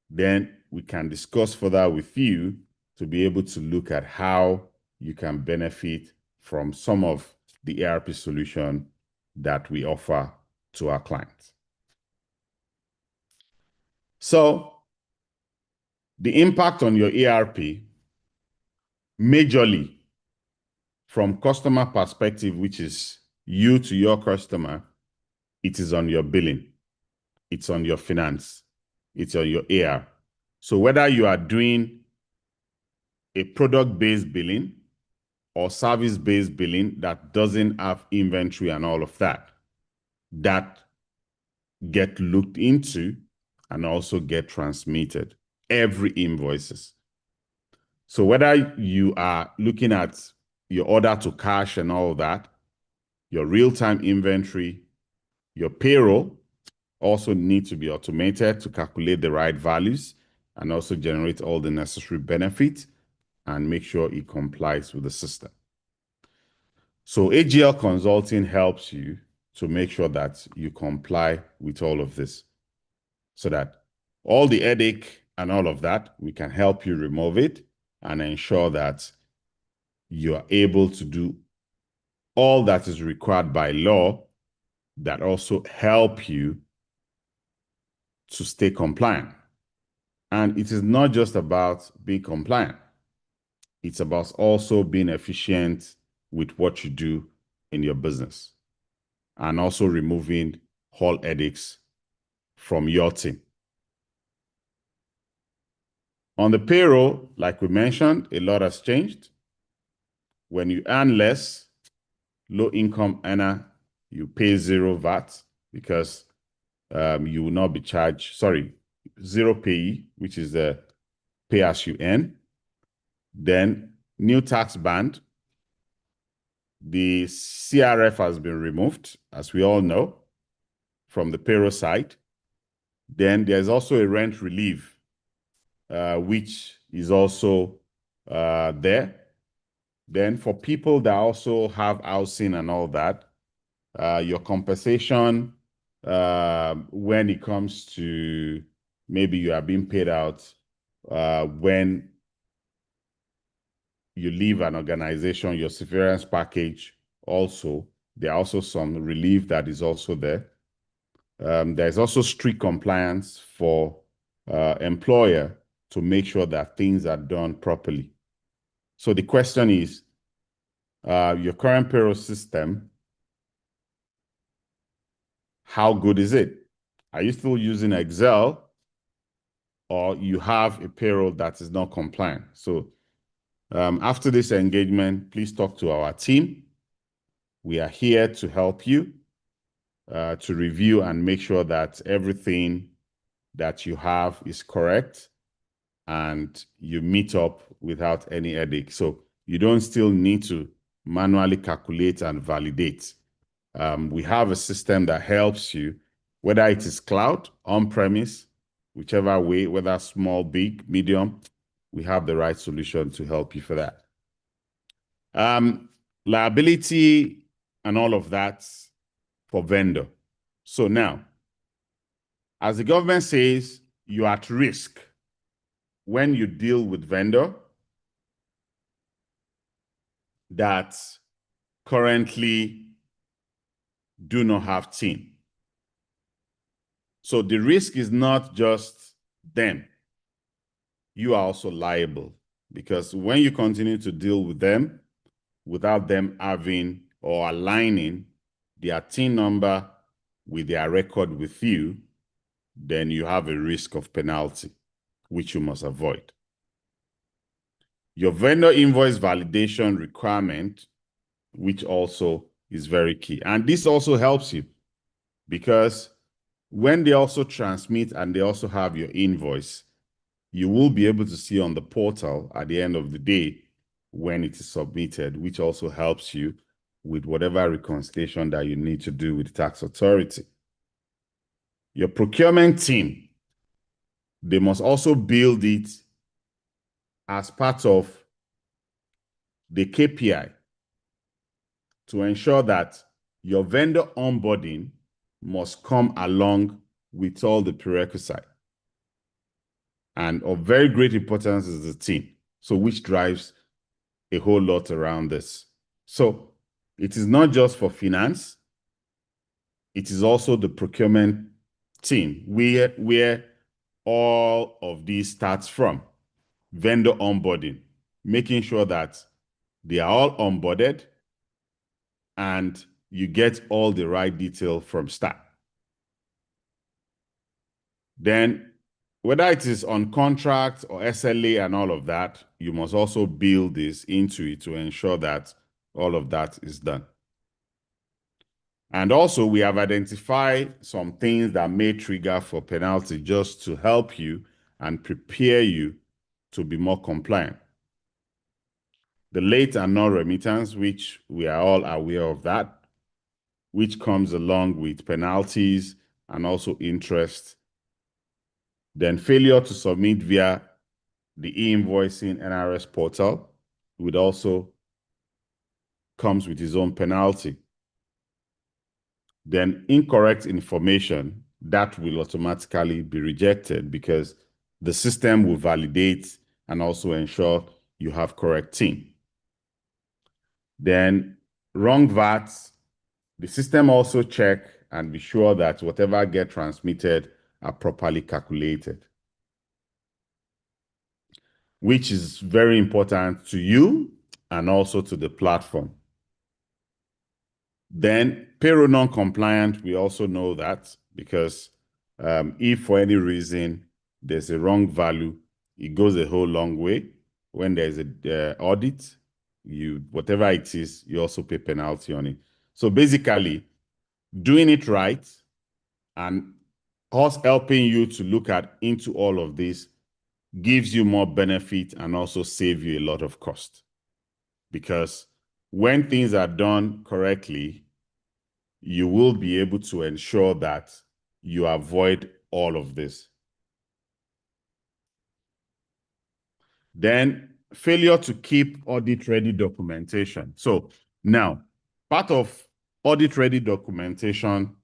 then we can discuss further with you to be able to look at how you can benefit from some of the ERP solution that we offer to our clients. So the impact on your ERP, majorly from customer perspective, which is you to your customer, it is on your billing, it's on your finance, it's on your AR. So whether you are doing a product-based billing or service-based billing that doesn't have inventory and all of that, that get looked into and also get transmitted, every invoices. So whether you are looking at your order to cash and all that, your real-time inventory, your payroll also need to be automated to calculate the right values and also generate all the necessary benefits and make sure it complies with the system. So AGL Consulting helps you to make sure that you comply with all of this, so that all the headache and all of that, we can help you remove it and ensure that you are able to do all that is required by law that also help you to stay compliant. And it is not just about being compliant. It's about also being efficient with what you do in your business and also removing all headaches from your team. On the payroll, like we mentioned, a lot has changed. When you earn less, low income earner, you pay zero VAT because you will not be charged, zero payee, which is the pay as you earn. Then new tax band, the CRF has been removed, as we all know, from the payroll side. Then there's also a rent relief, which is also there. Then for people that also have housing and all that, your compensation when it comes to maybe you are being paid out when you leave an organization, your severance package also, there are also some relief that is also there. There's also strict compliance for employer to make sure that things are done properly. So the question is, your current payroll system, how good is it? Are you still using Excel, or you have a payroll that is not compliant? So after this engagement, please talk to our team. We are here to help you to review and make sure that everything that you have is correct and you meet up without any headache. So you don't still need to manually calculate and validate. We have a system that helps you, whether it is cloud, on-premise, whichever way, whether small, big, medium, we have the right solution to help you for that. Liability and all of that for vendor. So now, as the government says, you're at risk when you deal with vendor that currently do not have team. So the risk is not just them. You are also liable, because when you continue to deal with them without them having or aligning their team number with their record with you, then you have a risk of penalty, which you must avoid. Your vendor invoice validation requirement, which also is very key. And this also helps you because when they also transmit and they also have your invoice, you will be able to see on the portal at the end of the day when it is submitted, which also helps you with whatever reconciliation that you need to do with the tax authority. Your procurement team, they must also build it as part of the KPI to ensure that your vendor onboarding must come along with all the prerequisites. And of very great importance is the team, so which drives a whole lot around this. So it is not just for finance, it is also the procurement team where all of these starts from. Vendor onboarding, making sure that they are all onboarded and you get all the right detail from start. Then, whether it is on contract or SLA and all of that, you must also build this into it to ensure that all of that is done. And also, we have identified some things that may trigger for penalty just to help you and prepare you to be more compliant. The late and non-remittance, which we are all aware of that, which comes along with penalties and also interest. Then failure to submit via the E-Invoicing NRS portal would also comes with its own penalty. Then incorrect information, that will automatically be rejected because the system will validate and also ensure you have correct team. Then wrong VATs, the system also check and be sure that whatever get transmitted are properly calculated, which is very important to you and also to the platform. Then payroll non-compliant, we also know that because if for any reason there's a wrong value, it goes a whole long way. When there's a audit, whatever it is, you also pay penalty on it. So basically, doing it right and us helping you to look into all of this gives you more benefit and also save you a lot of cost. Because when things are done correctly, you will be able to ensure that you avoid all of this. Then failure to keep audit-ready documentation. So now, part of audit-ready documentation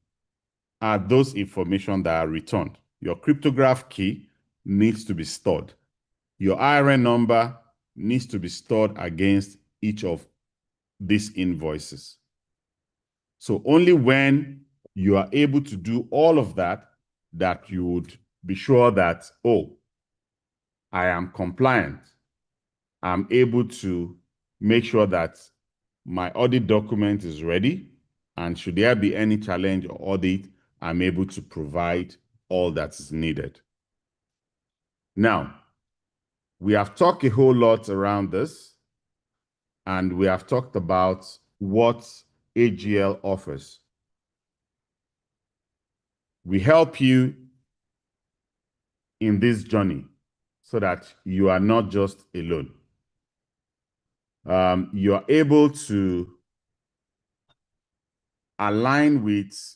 are those information that are returned. Your cryptograph key needs to be stored. Your IRN number needs to be stored against each of these invoices. So only when you are able to do all of that, that you would be sure that, oh, I am compliant. I'm able to make sure that my audit document is ready. And should there be any challenge or audit, I'm able to provide all that is needed. Now, we have talked a whole lot around this, and we have talked about what AGL offers. We help you in this journey so that you are not just alone. You are able to align with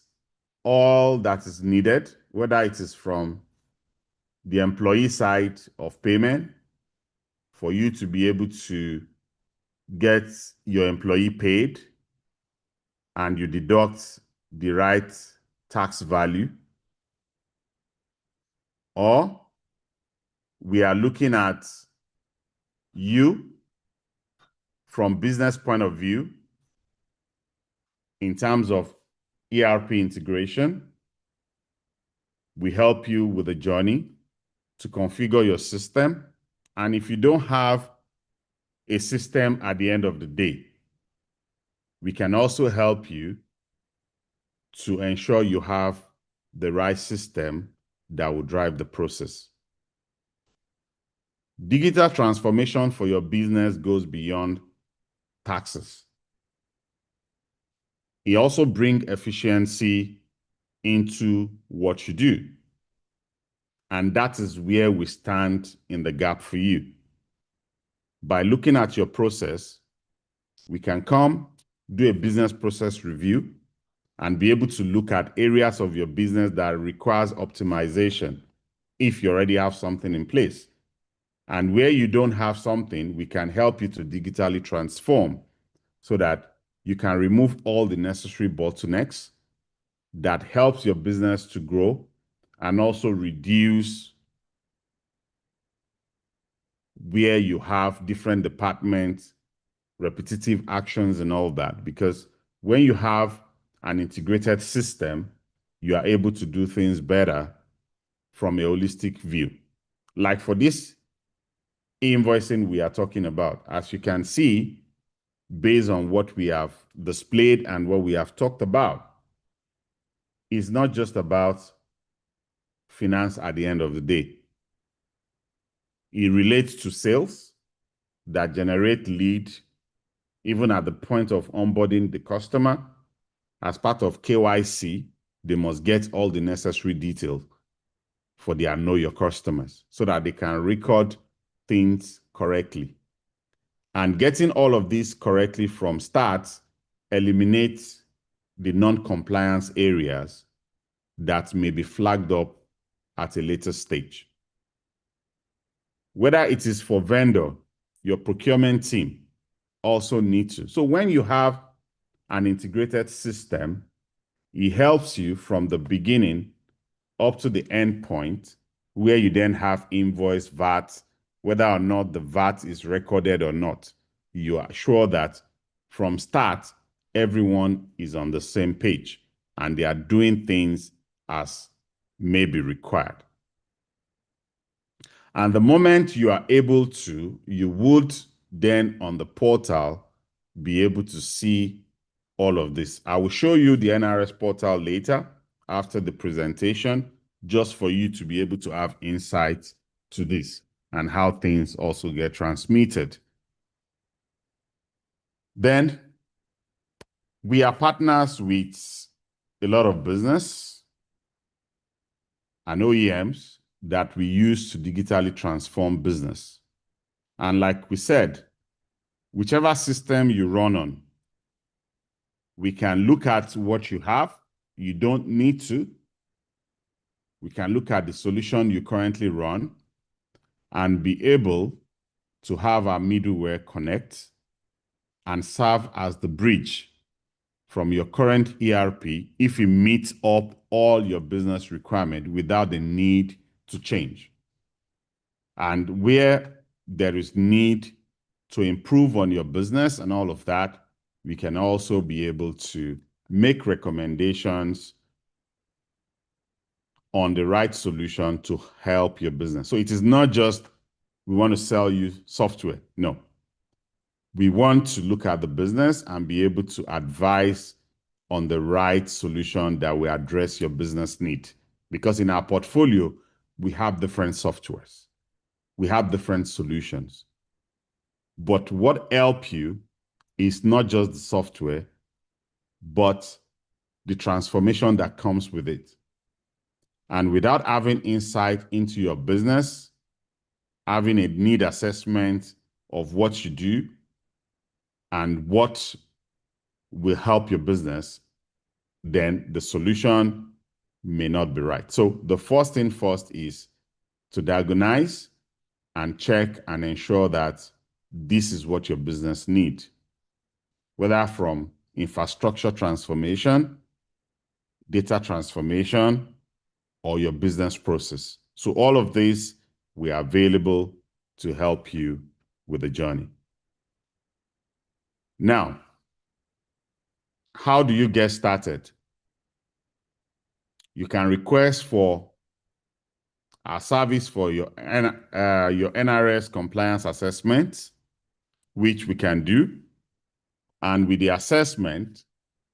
all that is needed, whether it is from the employee side of payment, for you to be able to get your employee paid and you deduct the right tax value, or we are looking at you from business point of view in terms of ERP integration. We help you with the journey to configure your system. And if you don't have a system at the end of the day, we can also help you to ensure you have the right system that will drive the process. Digital transformation for your business goes beyond taxes. It also brings efficiency into what you do. And that is where we stand in the gap for you. By looking at your process, we can come, do a business process review, and be able to look at areas of your business that requires optimization if you already have something in place. And where you don't have something, we can help you to digitally transform so that you can remove all the necessary bottlenecks that helps your business to grow and also reduce where you have different departments, repetitive actions and all that. Because when you have an integrated system, you are able to do things better from a holistic view. Like for this e-invoicing we are talking about, as you can see, based on what we have displayed and what we have talked about, is not just about finance at the end of the day. It relates to sales that generate lead even at the point of onboarding the customer. As part of KYC, they must get all the necessary details for their know your customers so that they can record things correctly. And getting all of this correctly from start eliminates the non-compliance areas that may be flagged up at a later stage. Whether it is for vendor, your procurement team also need to. So when you have an integrated system, it helps you from the beginning up to the end point where you then have invoice VAT, whether or not the VAT is recorded or not. You are sure that from start, everyone is on the same page and they are doing things as may be required. And the moment you are able to, you would then on the portal be able to see all of this. I will show you the NRS portal later after the presentation, just for you to be able to have insight to this and how things also get transmitted. Then we are partners with a lot of business and OEMs that we use to digitally transform business. And like we said, whichever system you run on, we can look at what you have. You don't need to. We can look at the solution you currently run and be able to have our middleware connect and serve as the bridge from your current ERP if it meets up all your business requirements without the need to change. And where there is need to improve on your business and all of that, we can also be able to make recommendations on the right solution to help your business. So it is not just we want to sell you software. No. We want to look at the business and be able to advise on the right solution that will address your business need. Because in our portfolio, we have different softwares. We have different solutions. But what helps you is not just the software, but the transformation that comes with it. And without having insight into your business, having a need assessment of what you do and what will help your business, then the solution may not be right. So the first thing first is to diagnose and check and ensure that this is what your business needs, whether from infrastructure transformation, data transformation, or your business process. So all of these, we are available to help you with the journey. Now, how do you get started? You can request for our service for your NRS compliance assessment, which we can do. And with the assessment,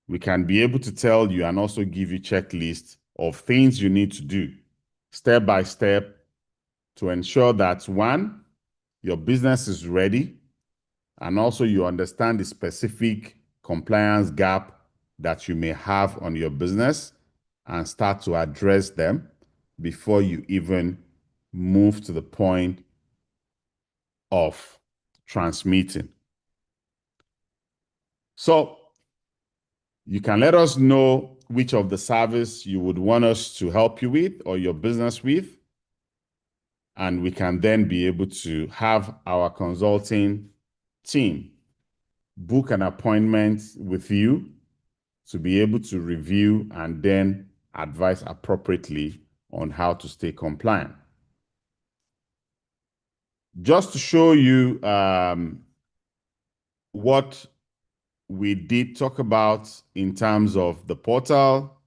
we can be able to tell you and also give you checklists of things you need to do step by step to ensure that, one, your business is ready, and also you understand the specific compliance gap that you may have on your business and start to address them before you even move to the point of transmitting. So you can let us know which of the service you would want us to help you with or your business with, and we can then be able to have our consulting team book an appointment with you to be able to review and then advise appropriately on how to stay compliant. Just to show you what we did talk about in terms of the portal,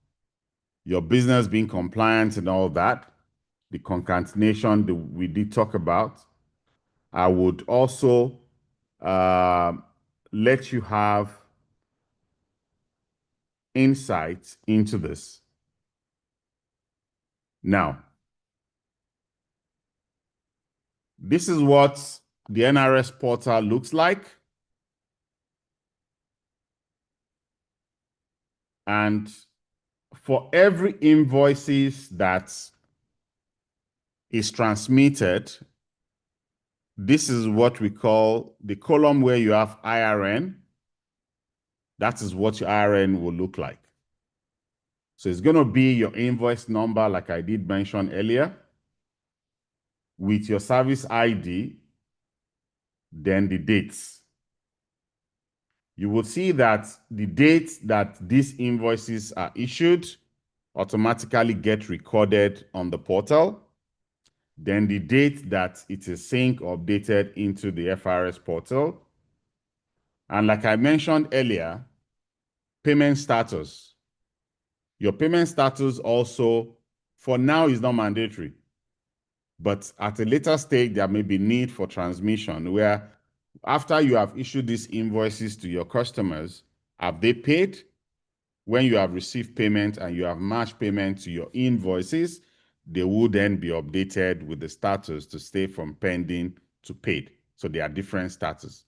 your business being compliant and all that, the concatenation that we did talk about, I would also let you have insights into this. Now, this is what the NRS portal looks like. And for every invoices that is transmitted, this is what we call the column where you have IRN. That is what your IRN will look like. So it's going to be your invoice number, like I did mention earlier, with your service ID, then the dates. You will see that the dates that these invoices are issued automatically get recorded on the portal. Then the date that it is synced or updated into the FRS portal. And like I mentioned earlier, payment status. Your payment status also, for now, is not mandatory. But at a later stage, there may be need for transmission where after you have issued these invoices to your customers, have they paid? When you have received payment and you have matched payment to your invoices, they will then be updated with the status to stay from pending to paid. So they are different status.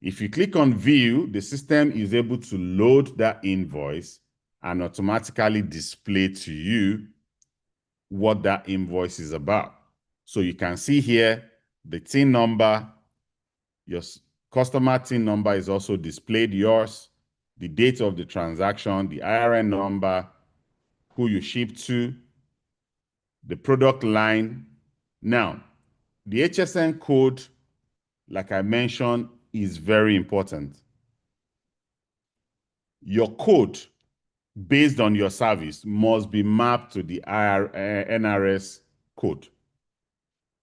If you click on view, the system is able to load that invoice and automatically display to you what that invoice is about. So you can see here the TIN number, your customer TIN number is also displayed, yours, the date of the transaction, the IRN number, who you ship to, the product line. Now, the HSN code, like I mentioned, is very important. Your code based on your service must be mapped to the NRS code.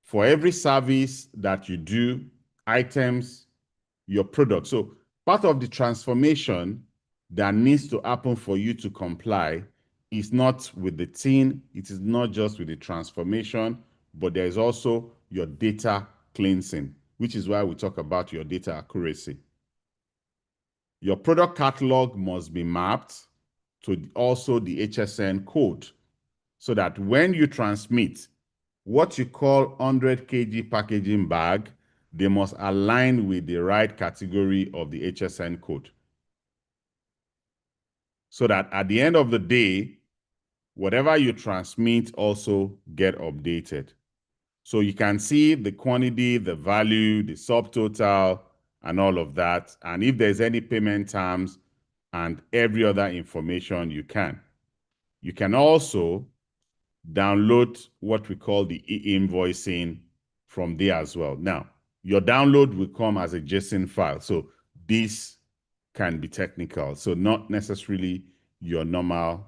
For every service that you do, items, your product. So part of the transformation that needs to happen for you to comply is not with the TIN, it is not just with the transformation, but there is also your data cleansing, which is why we talk about your data accuracy. Your product catalog must be mapped to also the HSN code so that when you transmit what you call 100 kg packaging bag, they must align with the right category of the HSN code. So that at the end of the day, whatever you transmit also get updated. So you can see the quantity, the value, the subtotal, and all of that. And if there's any payment terms and every other information, you can. You can also download what we call the e-invoicing from there as well. Now, your download will come as a JSON file. So this can be technical. So not necessarily your normal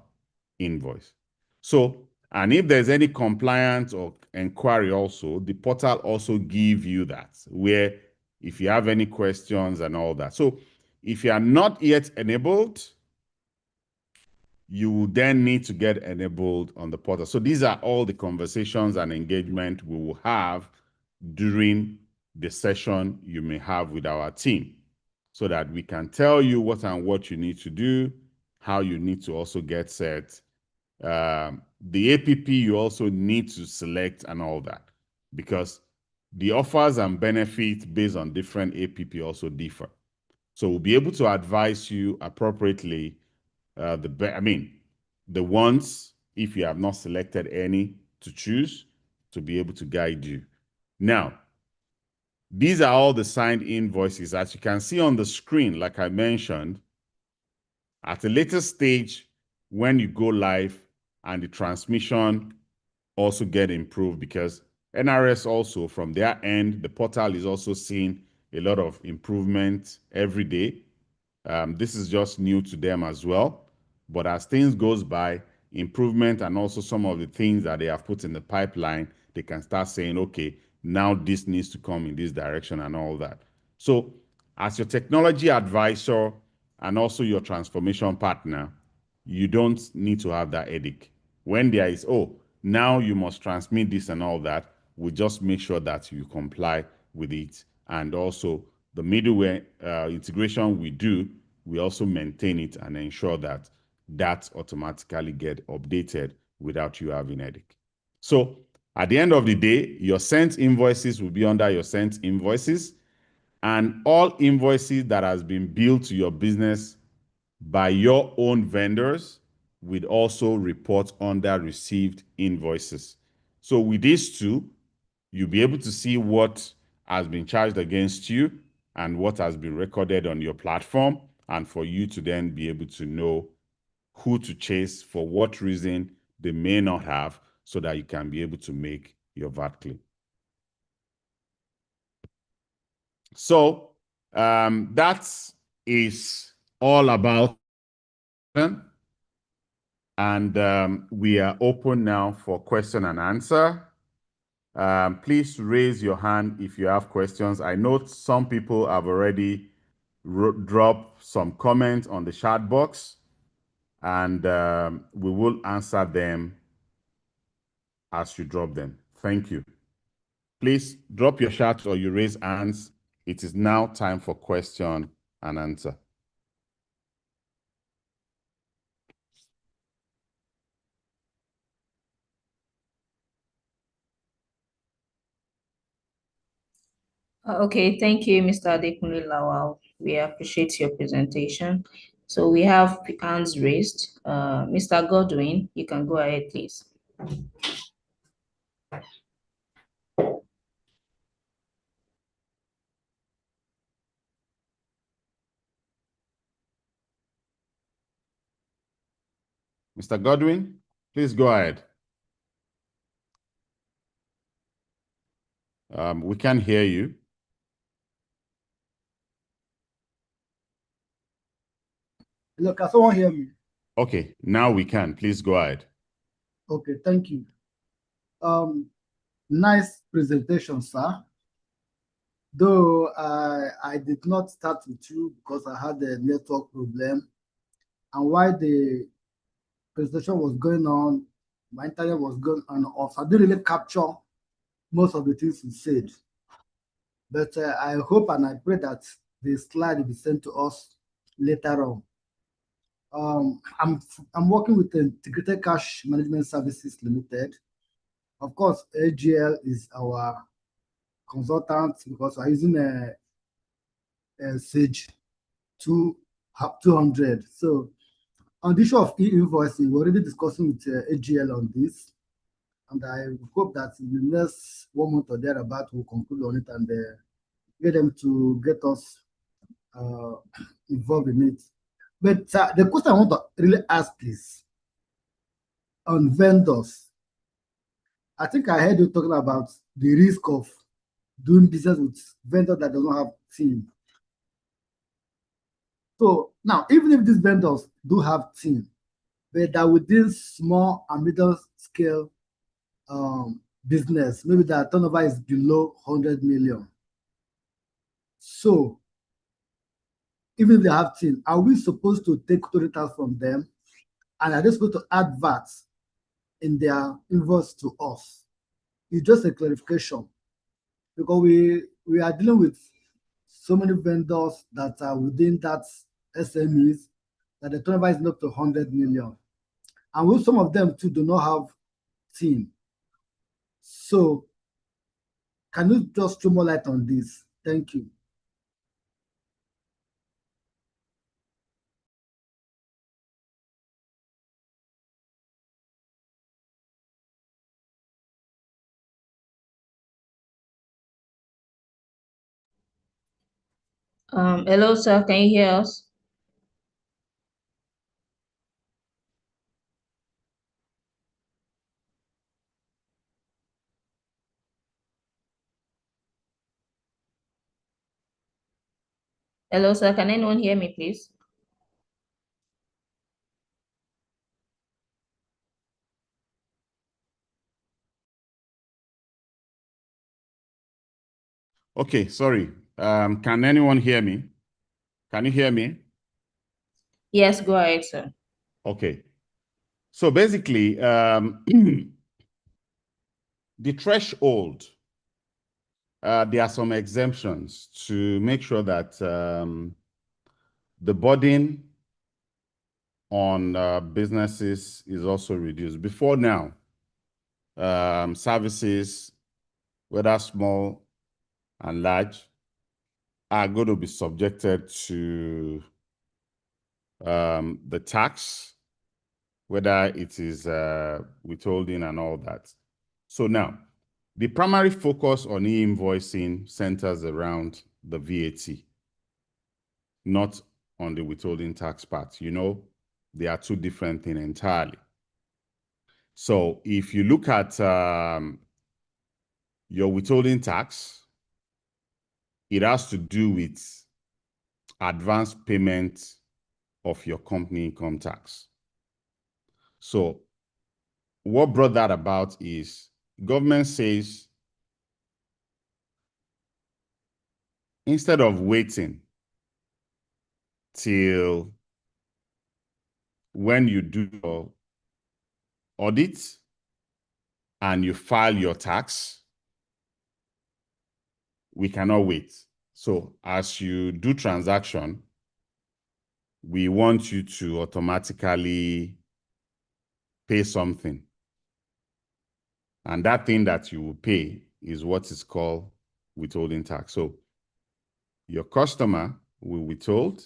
invoice. So, and if there's any compliance or inquiry also, the portal also give you that, where if you have any questions and all that. So if you are not yet enabled, you will then need to get enabled on the portal. So these are all the conversations and engagement we will have during the session you may have with our team, so that we can tell you what and what you need to do, how you need to also get set. The APP you also need to select and all that, because the offers and benefits based on different APP also differ. So we'll be able to advise you appropriately the ones, if you have not selected any, to choose to be able to guide you. Now, these are all the signed invoices. As you can see on the screen, like I mentioned, at a later stage, when you go live and the transmission also get improved, because NRS also from their end, the portal is also seeing a lot of improvement every day. This is just new to them as well. But as things goes by, improvement and also some of the things that they have put in the pipeline, they can start saying, okay, now this needs to come in this direction and all that. So as your technology advisor and also your transformation partner, you don't need to have that headache. When there is, oh, now you must transmit this and all that, we just make sure that you comply with it. And also the middleware integration we do, we also maintain it and ensure that that automatically get updated without you having a headache. So at the end of the day, your sent invoices will be under your sent invoices, and all invoices that has been billed to your business by your own vendors will also report under received invoices. So with these two, you'll be able to see what has been charged against you and what has been recorded on your platform, and for you to then be able to know who to chase, for what reason they may not have, so that you can be able to make your VAT claim. So that is all about them. And we are open now for question and answer. Please raise your hand if you have questions. I know some people have already drop some comments on the chat box, and we will answer them as you drop them. Thank you. Please drop your chat or you raise hands. It is now time for question and answer. Okay, thank you, Mr. Adekunle Lawal. We appreciate your presentation. So we have hands raised. Mr. Godwin, you can go ahead, please. Mr. Godwin, please go ahead. We can hear you. Hello, can someone hear me? Okay, now we can. Please go ahead. Okay, thank you. Nice presentation, sir. Though I did not start with you because I had a network problem, and while the presentation was going on, my internet was going on off. I didn't really capture most of the things you said. But I hope and I pray that the slide will be sent to us later on. I'm working with Integrated Cash Management Services Limited. Of course, AGL is our consultant because we're using a Sage 200. So on the issue of e-invoicing, we're already discussing with AGL on this. And I hope that in the next 1 month or thereabout, we'll conclude on it and get them to get us involved in it. But the question I want to really ask is on vendors. I think I heard you talking about the risk of doing business with vendors that doesn't have team. So now, even if these vendors do have team, but that within small and middle scale business, maybe their turnover is below 100 million. So even if they have team, are we supposed to take authority from them? And are they supposed to add VAT in their invoice to us? It's just a clarification, because we are dealing with so many vendors that are within that SMEs that the turnover is not to 100 million. And with some of them too do not have team. So can you just throw more light on this? Thank you. Hello, sir. Can you hear us? Hello, sir. Can anyone hear me, please? Okay, sorry. Can anyone hear me? Can you hear me? Yes, go ahead, sir. Okay. So basically, the threshold, there are some exemptions to make sure that the burden on businesses is also reduced. Before now, services, whether small and large, are going to be subjected to the tax, whether it is withholding and all that. So now, the primary focus on e-invoicing centers around the VAT, not on the withholding tax part. You know, they are two different things entirely. So if you look at your withholding tax, it has to do with advance payment of your company income tax. So what brought that about is government says instead of waiting till when you do your audit and you file your tax. We cannot wait. So as you do transaction, we want you to automatically pay something. And that thing that you will pay is what is called withholding tax. So your customer will withhold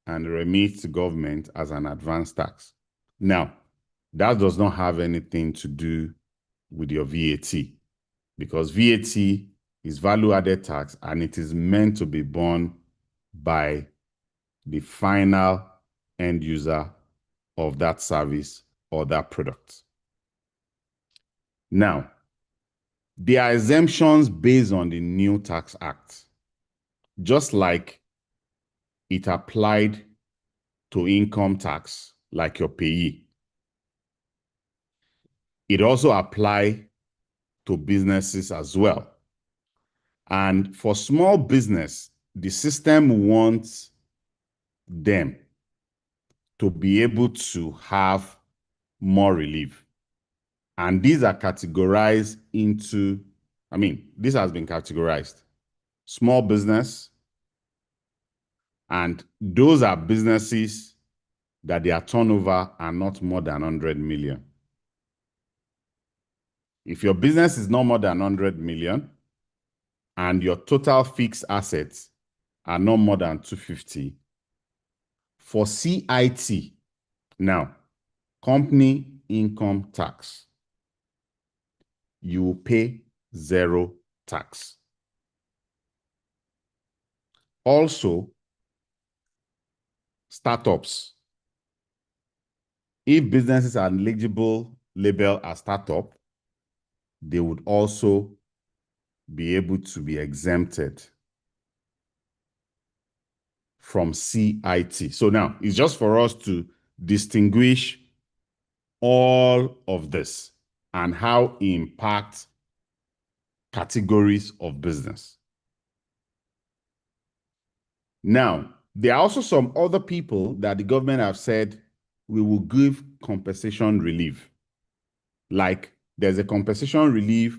and remit to government as an advance tax. Now, that does not have anything to do with your VAT, because VAT is value-added tax and it is meant to be borne by the final end user of that service or that product. Now, there are exemptions based on the new Tax Act, just like it applied to income tax, like your payee. It also applies to businesses as well. And for small business, the system wants them to be able to have more relief. And these are categorized into, this has been categorized. Small business, and those are businesses that their turnover are not more than 100 million. If your business is not more than 100 million and your total fixed assets are not more than 250, for CIT, now, company income tax, you will pay 0 tax. Also, startups. If businesses are eligible labeled as startup, they would also be able to be exempted from CIT. So now it's just for us to distinguish all of this and how it impacts categories of business. Now, there are also some other people that the government have said we will give compensation relief. Like there's a compensation relief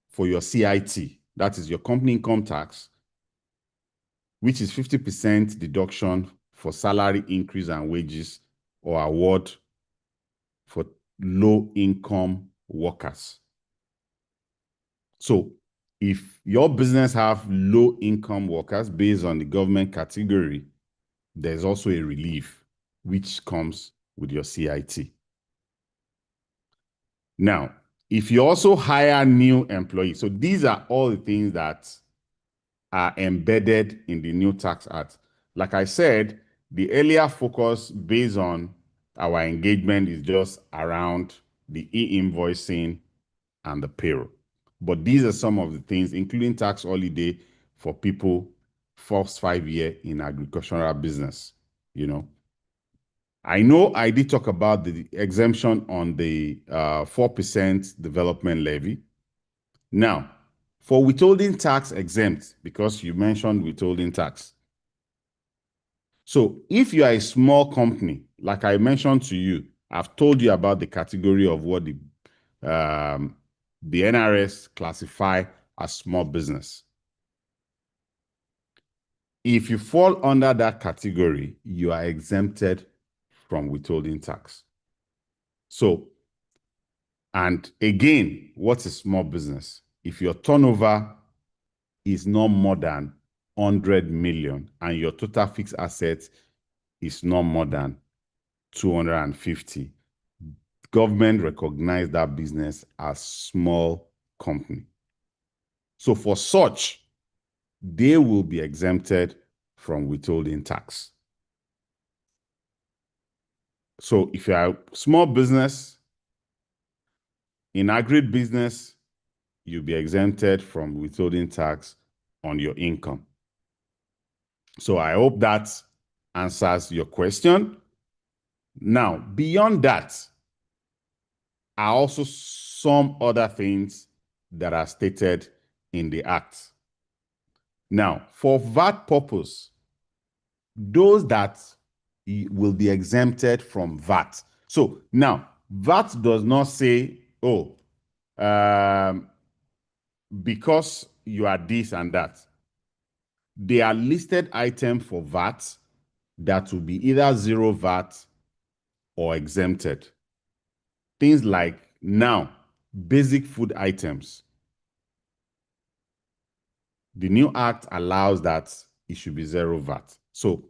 for your CIT, that is your company income tax, which is 50% deduction for salary increase and wages or award for low-income workers. So if your business have low-income workers based on the government category, there's also a relief which comes with your CIT. Now, if you also hire new employees, so these are all the things that are embedded in the new Tax Act. Like I said, the earlier focus based on our engagement is just around the e-invoicing and the payroll. But these are some of the things, including tax holiday for people first 5 years in agricultural business, I know I did talk about the exemption on the 4% development levy. Now, for withholding tax exempt, because you mentioned withholding tax. So if you are a small company, like I mentioned to you, I've told you about the category of what the NRS classify as small business. If you fall under that category, you are exempted from withholding tax. So, and again, what's a small business? If your turnover is not more than 100 million and your total fixed assets is not more than 250, government recognize that business as small company. So for such, they will be exempted from withholding tax. So if you are a small business, in agribusiness, you'll be exempted from withholding tax on your income. So I hope that answers your question. Now, beyond that, are also some other things that are stated in the Act. Now, for VAT purpose, those that will be exempted from VAT. So now, VAT does not say, oh, because you are this and that. They are listed items for VAT that will be either zero VAT or exempted. Things like now, basic food items. The new act allows that it should be zero VAT. So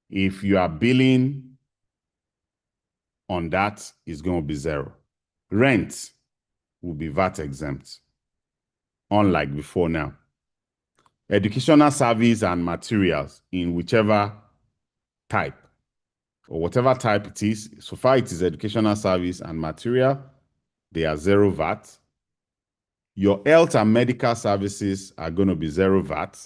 if you are billing on that, it's going to be zero. Rent will be VAT exempt, unlike before now. Educational service and materials in whichever type or whatever type it is, so far it is educational service and material, they are zero VAT. Your health and medical services are going to be zero VAT.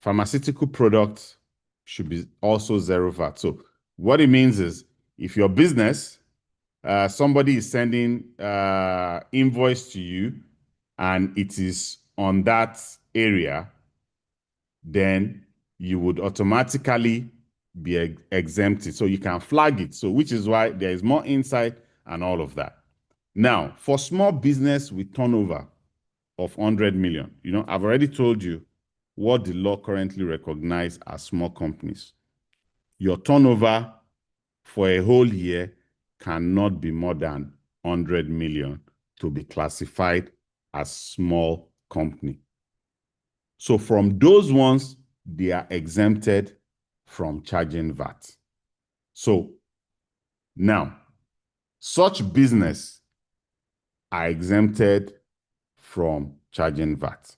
Pharmaceutical products should be also zero VAT. So what it means is if your business, somebody is sending invoice to you and it is on that area, then you would automatically be exempted. So you can flag it. So which is why there is more insight and all of that. Now, for small business with turnover of 100 million, I've already told you what the law currently recognizes as small companies. Your turnover for a whole year cannot be more than 100 million to be classified as small company. So from those ones, they are exempted from charging VAT. So now, such business are exempted from charging VAT.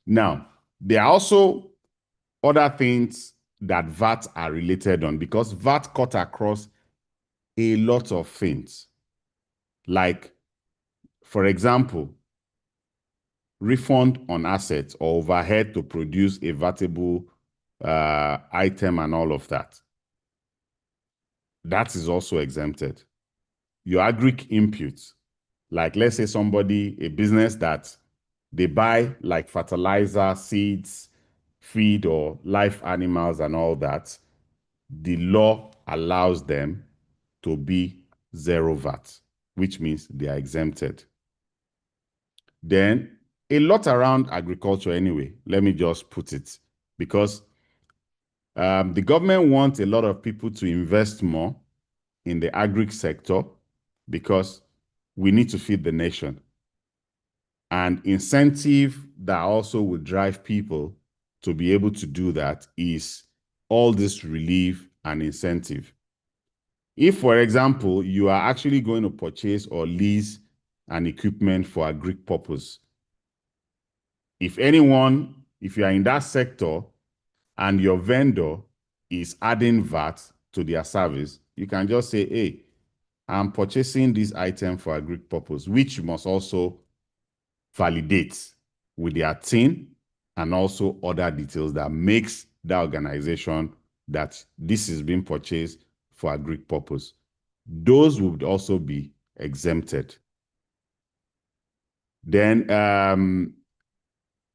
Now, there are also other things that VAT are related on because VAT cut across a lot of things. Like, for example, refund on assets or overhead to produce a VATable item and all of that. That is also exempted. Your agric inputs, like let's say a business that they buy like fertilizer, seeds, feed or live animals and all that, the law allows them to be zero VAT, which means they are exempted. Then a lot around agriculture anyway, let me just put it, because the government wants a lot of people to invest more in the agri sector because we need to feed the nation. And incentive that also would drive people to be able to do that is all this relief and incentive. If, for example, you are actually going to purchase or lease an equipment for agri purpose, if you are in that sector and your vendor is adding VAT to their service, you can just say, hey, I'm purchasing this item for agri purpose, which you must also validate with their TIN and also other details that makes the organization that this is being purchased for agri purpose. Those would also be exempted. Then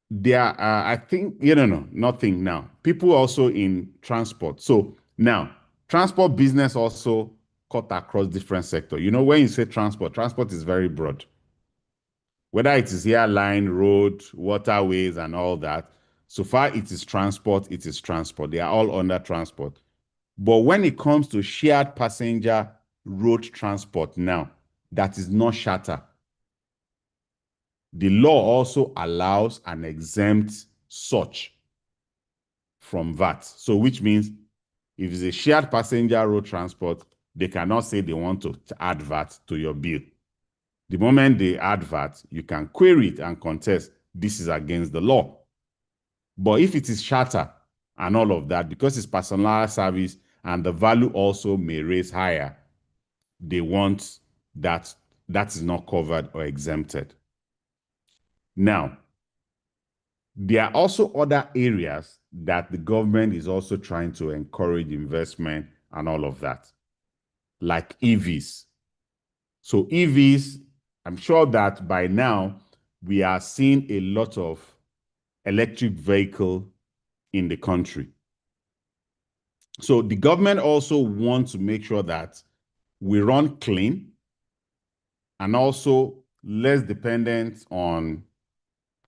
there are, I think, nothing now. People also in transport. So now, transport business also cut across different sectors. When you say transport is very broad. Whether it is airline, road, waterways, and all that, so far it is transport, it is transport. They are all under transport. But when it comes to shared passenger road transport now, that is not charter. The law also allows and exempts such from VAT. So which means if it's a shared passenger road transport, they cannot say they want to add VAT to your bill. The moment they add VAT, you can query it and contest, this is against the law. But if it is charter and all of that, because it's personalized service and the value also may raise higher, they want that is not covered or exempted. Now, there are also other areas that the government is also trying to encourage investment and all of that, like EVs. So EVs, I'm sure that by now we are seeing a lot of electric vehicle in the country. So the government also wants to make sure that we run clean and also less dependent on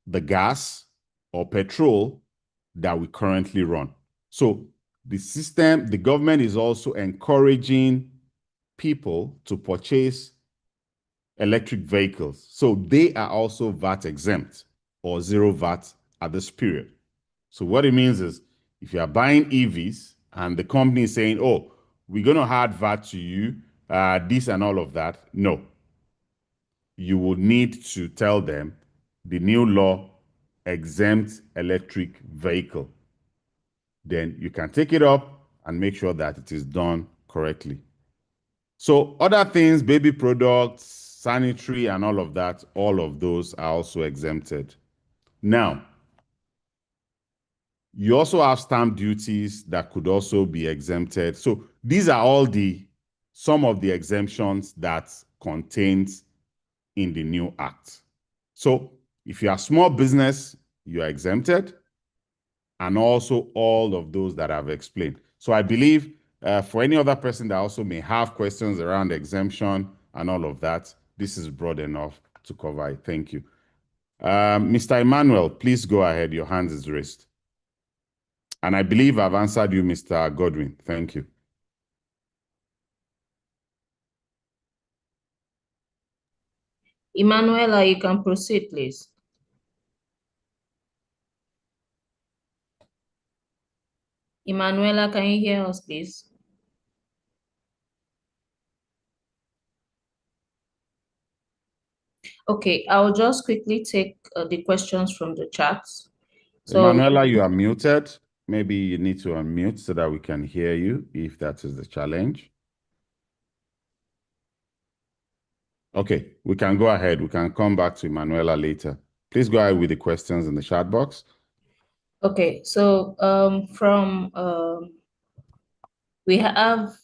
the gas or petrol that we currently run. So the government is also encouraging people to purchase electric vehicles. So they are also VAT exempt or zero VAT at this period. So what it means is if you are buying EVs and the company is saying, oh, we're going to add VAT to you, this and all of that, no. You will need to tell them the new law exempts electric vehicle. Then you can take it up and make sure that it is done correctly. So other things, baby products, sanitary and all of that, all of those are also exempted. Now, you also have stamp duties that could also be exempted. So these are all some of the exemptions that contains in the new act. So if you are small business, you are exempted, and also all of those that I've explained. So I believe for any other person that also may have questions around exemption and all of that, this is broad enough to cover it. Thank you. Mr. Emmanuel, please go ahead. Your hand is raised. And I believe I've answered you, Mr. Godwin. Thank you. Emanuela, you can proceed, please. Emanuela, can you hear us, please? Okay, I'll just quickly take the questions from the chat. So, Emanuela, you are muted. Maybe you need to unmute so that we can hear you if that is the challenge. Okay, we can go ahead. We can come back to Emanuela later. Please go ahead with the questions in the chat box. okay, so we have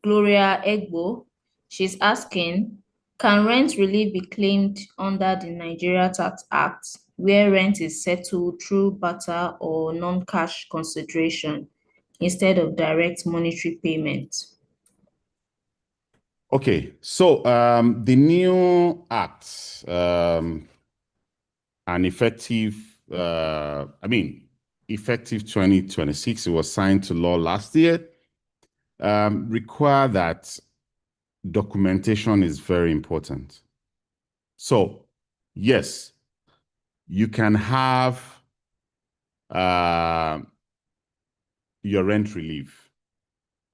Gloria Egbo. She's asking, can rent relief be claimed under the Nigeria Tax Act, where rent is settled through barter or non-cash consideration instead of direct monetary payment? Okay, so the new act and effective, effective 2026, it was signed to law last year, require that documentation is very important. So, yes, you can have your rent relief,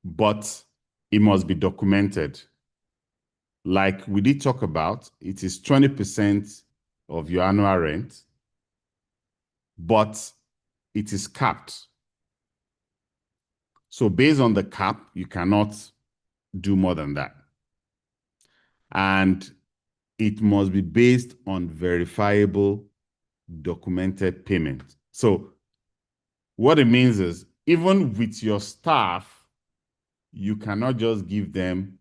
but it must be documented. Like we did talk about, it is 20% of your annual rent, but it is capped. So based on the cap, you cannot do more than that. And it must be based on verifiable documented payment. So what it means is even with your staff, you cannot just give them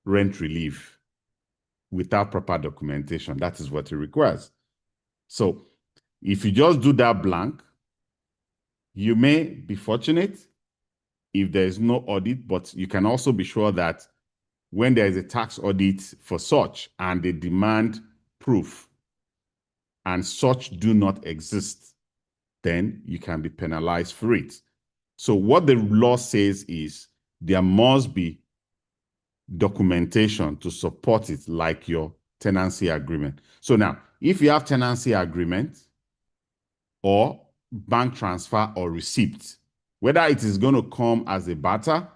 rent relief without proper documentation. That is what it requires. So if you just do that blank, you may be fortunate if there is no audit, but you can also be sure that when there is a tax audit for such and they demand proof and such do not exist, then you can be penalized for it. So what the law says is there must be documentation to support it, like your tenancy agreement. So now, if you have tenancy agreement or bank transfer or receipt, whether it is going to come as a barter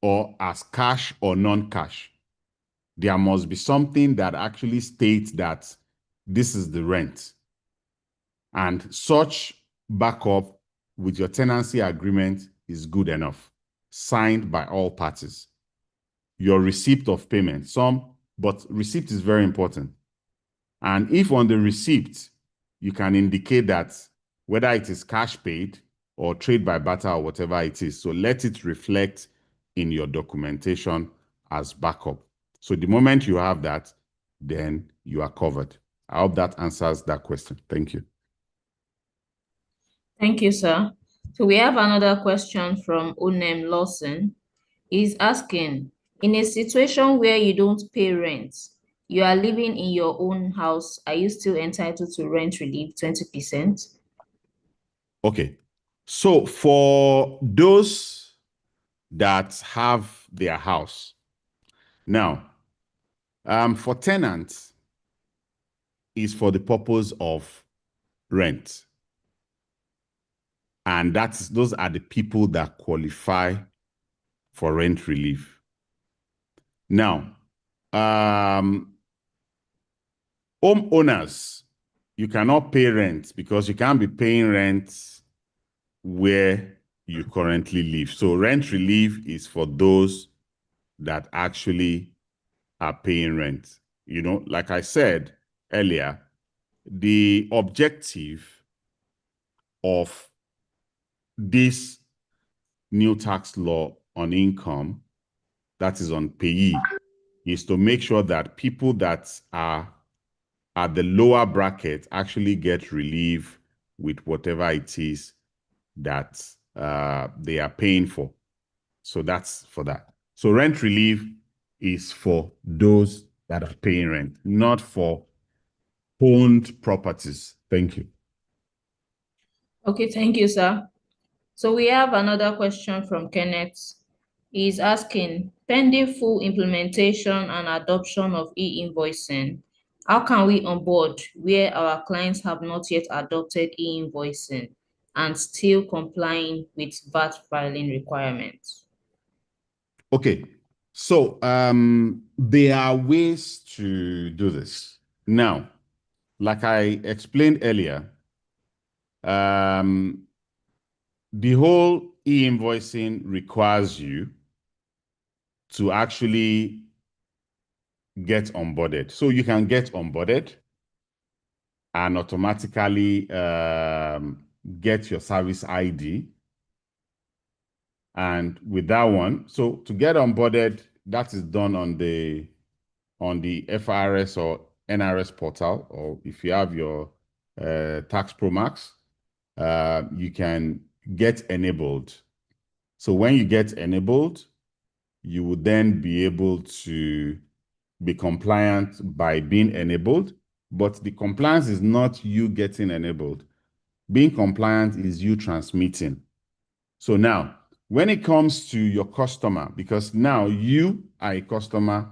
or as cash or non-cash, there must be something that actually states that this is the rent. And such backup with your tenancy agreement is good enough, signed by all parties. Your receipt of payment, but receipt is very important. And if on the receipt, you can indicate that whether it is cash paid or trade by barter or whatever it is, so let it reflect in your documentation as backup. So the moment you have that, then you are covered. I hope that answers that question. Thank you. Thank you, sir. So we have another question from Onem Lawson. He's asking, in a situation where you don't pay rent, you are living in your own house, are you still entitled to rent relief 20%? Okay. So for those that have their house, now, for tenants, is for the purpose of rent. And those are the people that qualify for rent relief. Now, homeowners, you cannot pay rent because you can't be paying rent where you currently live. So rent relief is for those that actually are paying rent. You know, like I said earlier, the objective of this new tax law on income, that is on payee, is to make sure that people that are at the lower bracket actually get relief with whatever it is that they are paying for. So that's for that. So rent relief is for those that are paying rent, not for owned properties. Thank you. Okay, thank you, sir. So we have another question from Kenneth. He's asking, pending full implementation and adoption of e-invoicing, how can we onboard where our clients have not yet adopted e-invoicing and still complying with VAT filing requirements? Okay, so there are ways to do this. Now, like I explained earlier, the whole e-invoicing requires you to actually get onboarded. So you can get onboarded and automatically get your service ID. And with that one, so to get onboarded, that is done on the FRS or NRS portal, or if you have your Tax Pro Max, you can get enabled. So when you get enabled, you would then be able to be compliant by being enabled. But the compliance is not you getting enabled. Being compliant is you transmitting. So now, when it comes to your customer, because now you are a customer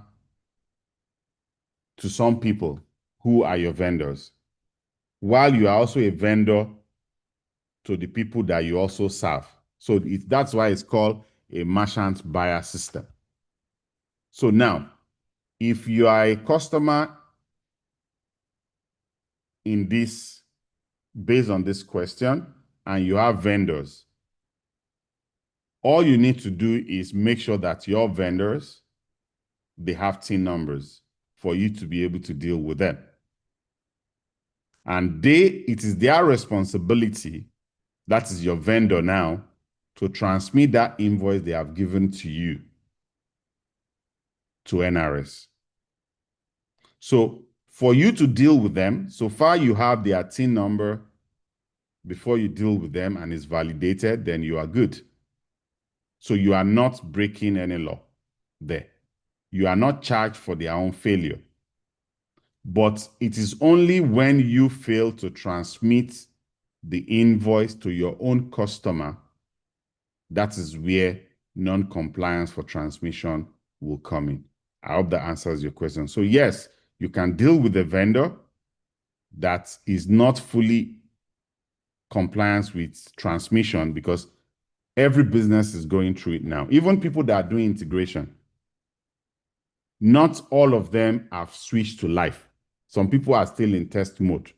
to some people who are your vendors, while you are also a vendor to the people that you also serve. So that's why it's called a merchant buyer system. So now, if you are a customer in this, based on this question, and you have vendors, all you need to do is make sure that your vendors, they have TIN numbers for you to be able to deal with them. And it is their responsibility, that is your vendor now, to transmit that invoice they have given to you to NRS. So for you to deal with them, so far you have their TIN number before you deal with them and it's validated, then you are good. So you are not breaking any law there. You are not charged for their own failure. But it is only when you fail to transmit the invoice to your own customer, that is where non-compliance for transmission will come in. I hope that answers your question. So yes, you can deal with a vendor that is not fully compliant with transmission, because every business is going through it now. Even people that are doing integration, not all of them have switched to live. Some people are still in test mode.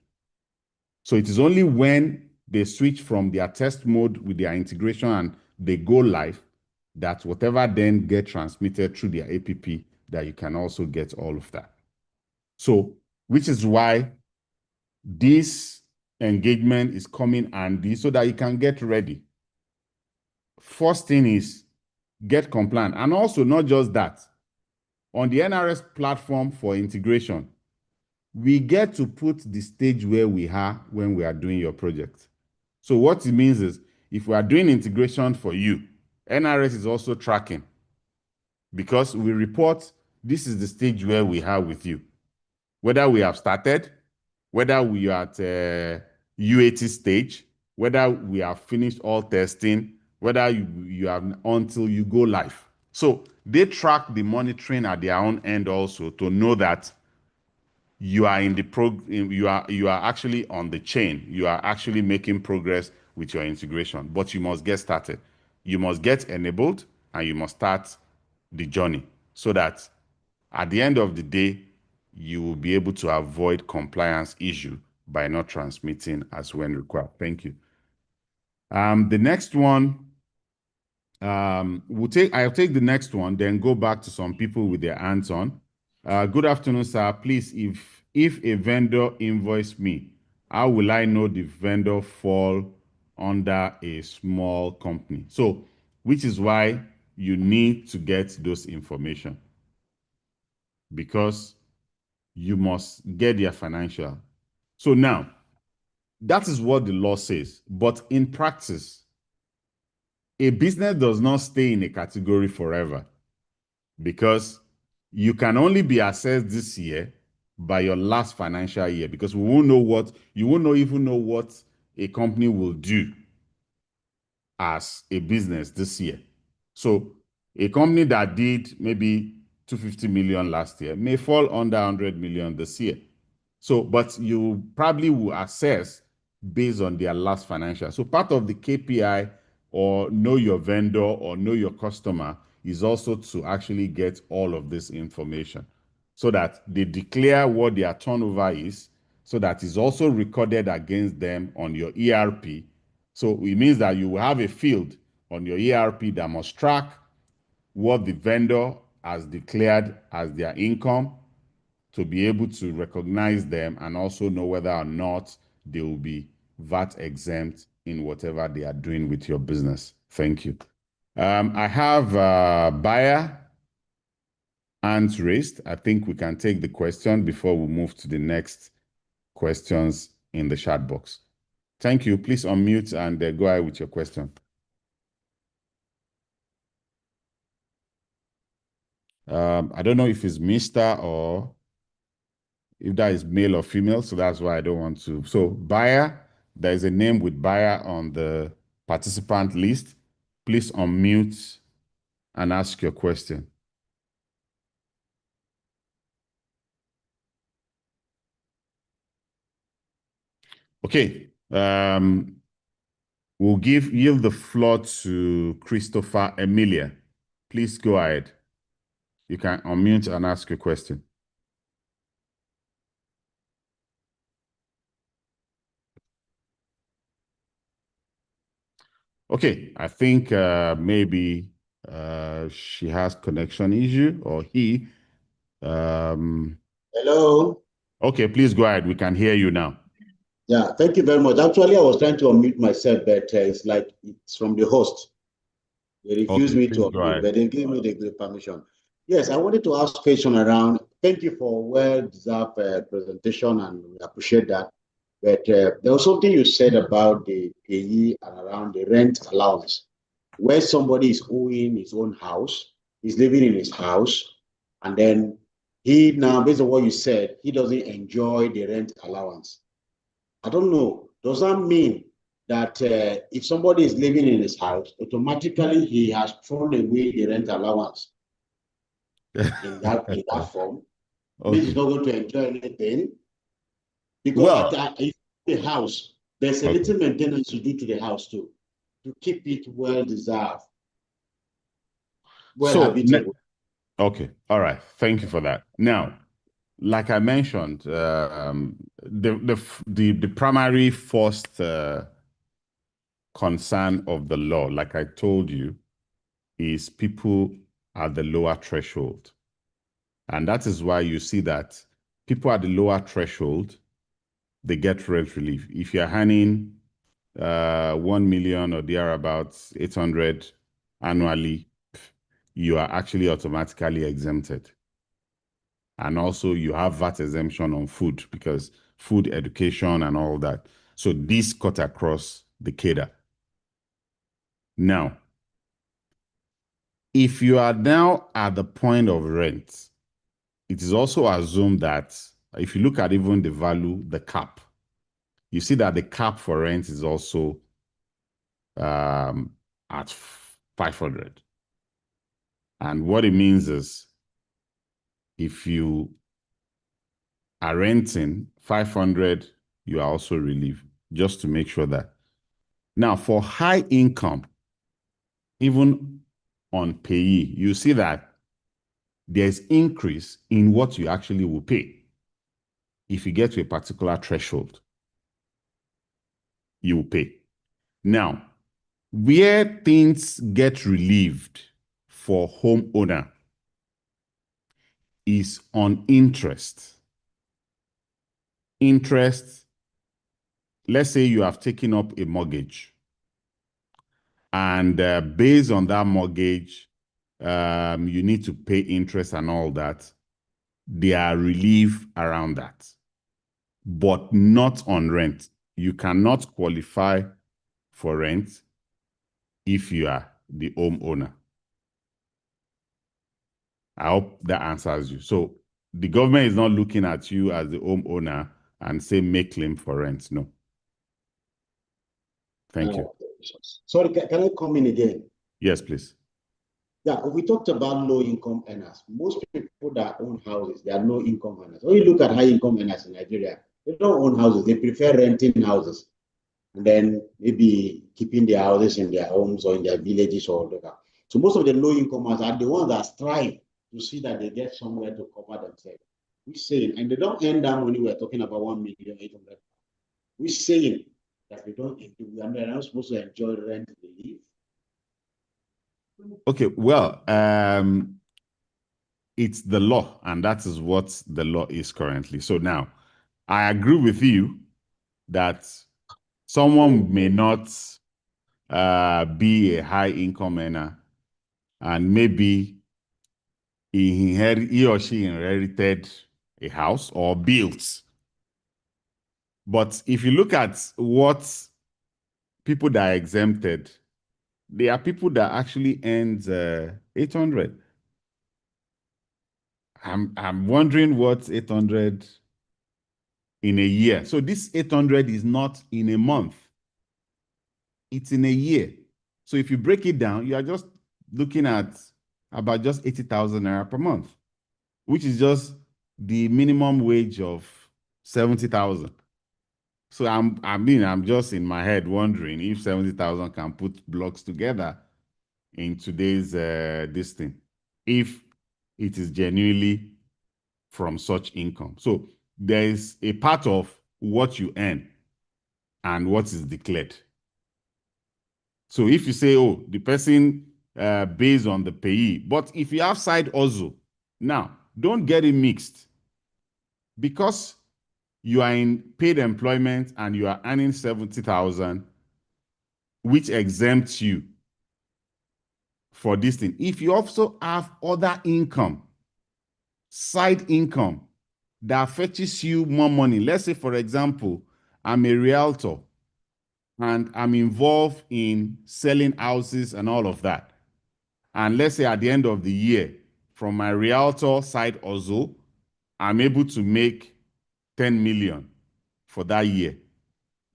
So it is only when they switch from their test mode with their integration and they go live, that whatever then get transmitted through their APP, that you can also get all of that. So, which is why this engagement is coming handy, so that you can get ready. First thing is get compliant. And also not just that, on the NRS platform for integration, we get to put the stage where we are when we are doing your project. So what it means is, if we are doing integration for you, NRS is also tracking, because we report this is the stage where we are with you. Whether we have started, whether we are at UAT stage, whether we have finished all testing, whether you have until you go live. So they track the monitoring at their own end also to know that you are in the you are actually on the chain. You are actually making progress with your integration, but you must get started. You must get enabled and you must start the journey so that at the end of the day, you will be able to avoid compliance issue by not transmitting as when required. Thank you. The next one, I'll take the next one, then go back to some people with their hands on. Good afternoon, sir. Please, if a vendor invoice me, how will I know the vendor fall under a small company? So, which is why you need to get those information, because you must get their financial. So now, that is what the law says. But in practice, a business does not stay in a category forever, because you can only be assessed this year by your last financial year, because we won't know what, you won't even know what a company will do as a business this year. So a company that did maybe 250 million last year may fall under 100 million this year. So, but you probably will assess based on their last financial. So part of the KPI or know your vendor or know your customer is also to actually get all of this information so that they declare what their turnover is, so that is also recorded against them on your ERP. So it means that you will have a field on your ERP that must track what the vendor has declared as their income, to be able to recognize them and also know whether or not they will be VAT exempt in whatever they are doing with your business. Thank you. I have buyer hands raised. I think we can take the question before we move to the next questions in the chat box. Thank you. Please unmute and go ahead with your question. I don't know if it's Mr. or if that is male or female, so that's why I don't want to. So buyer, there is a name with buyer on the participant list. Please unmute and ask your question. Okay. We'll yield the floor to Christopher Emilia. Please go ahead. You can unmute and ask your question. Okay, I think maybe she has connection issue, or he. Hello. Okay, please go ahead. We can hear you now. Yeah, thank you very much. Actually, I was trying to unmute myself, but it's like it's from the host. They refused me to unmute, but they gave me the permission. Yes, I wanted to ask a question around. Thank you for well-deserved presentation, and we appreciate that. But there was something you said about the payee and around the rent allowance, where somebody is owing his own house, he's living in his house, and then he now, based on what you said, he doesn't enjoy the rent allowance. I don't know. Does that mean that if somebody is living in his house, automatically he has thrown away the rent allowance in that form? Okay. Means he's not going to enjoy anything? Because if the house, there's a little maintenance to do to the house too, to keep it well deserved, well habitable. Okay, all right. Thank you for that. Now, like I mentioned, the primary first concern of the law, like I told you, is people at the lower threshold. And that is why you see that people at the lower threshold, they get rent relief. If you're earning 1 million or thereabouts, 800 annually, you are actually automatically exempted. And also you have VAT exemption on food, because food education and all that. So this cut across the cadre. Now, if you are now at the point of rent, it is also assumed that if you look at even the value, the cap, you see that the cap for rent is also at 500. And what it means is if you are renting 500, you are also relieved, just to make sure that. Now, for high income, even on payee, you see that there's increase in what you actually will pay. If you get to a particular threshold, you will pay. Now, where things get relieved for homeowner is on interest. Interest, let's say you have taken up a mortgage, and based on that mortgage, you need to pay interest and all that. There are relief around that, but not on rent. You cannot qualify for rent if you are the homeowner. I hope that answers you. So the government is not looking at you as the homeowner and say make claim for rent. No. Thank you. Sorry, can I come in again? Yes, please. Yeah, we talked about low-income earners. Most people that own houses, they are low-income earners. When you look at high-income earners in Nigeria, they don't own houses. They prefer renting houses, and then maybe keeping their houses in their homes or in their villages or whatever. So most of the low-incomers are the ones that strive to see that they get somewhere to cover themselves. We're saying, and they don't earn that money. We're talking about 1,800,000. We're saying that they are not supposed to enjoy rent relief. Okay, well, it's the law, and that is what the law is currently. So now, I agree with you that someone may not be a high-income earner, and maybe he or she inherited a house or built. But if you look at what people that are exempted, there are people that actually earn 800. I'm wondering what's 800 in a year. So this 800 is not in a month. It's in a year. So if you break it down, you are just looking at about just 80,000 naira per month, which is just the minimum wage of 70,000. So I'm just in my head wondering if 70,000 can put blocks together in today's this thing, if it is genuinely from such income. So there is a part of what you earn and what is declared. So if you say, oh, the person based on the payee, but if you have side hustle, now don't get it mixed, because you are in paid employment and you are earning 70,000, which exempts you for this thing. If you also have other income, side income, that fetches you more money. Let's say, for example, I'm a realtor and I'm involved in selling houses and all of that. And let's say at the end of the year, from my realtor side also, I'm able to make 10 million for that year.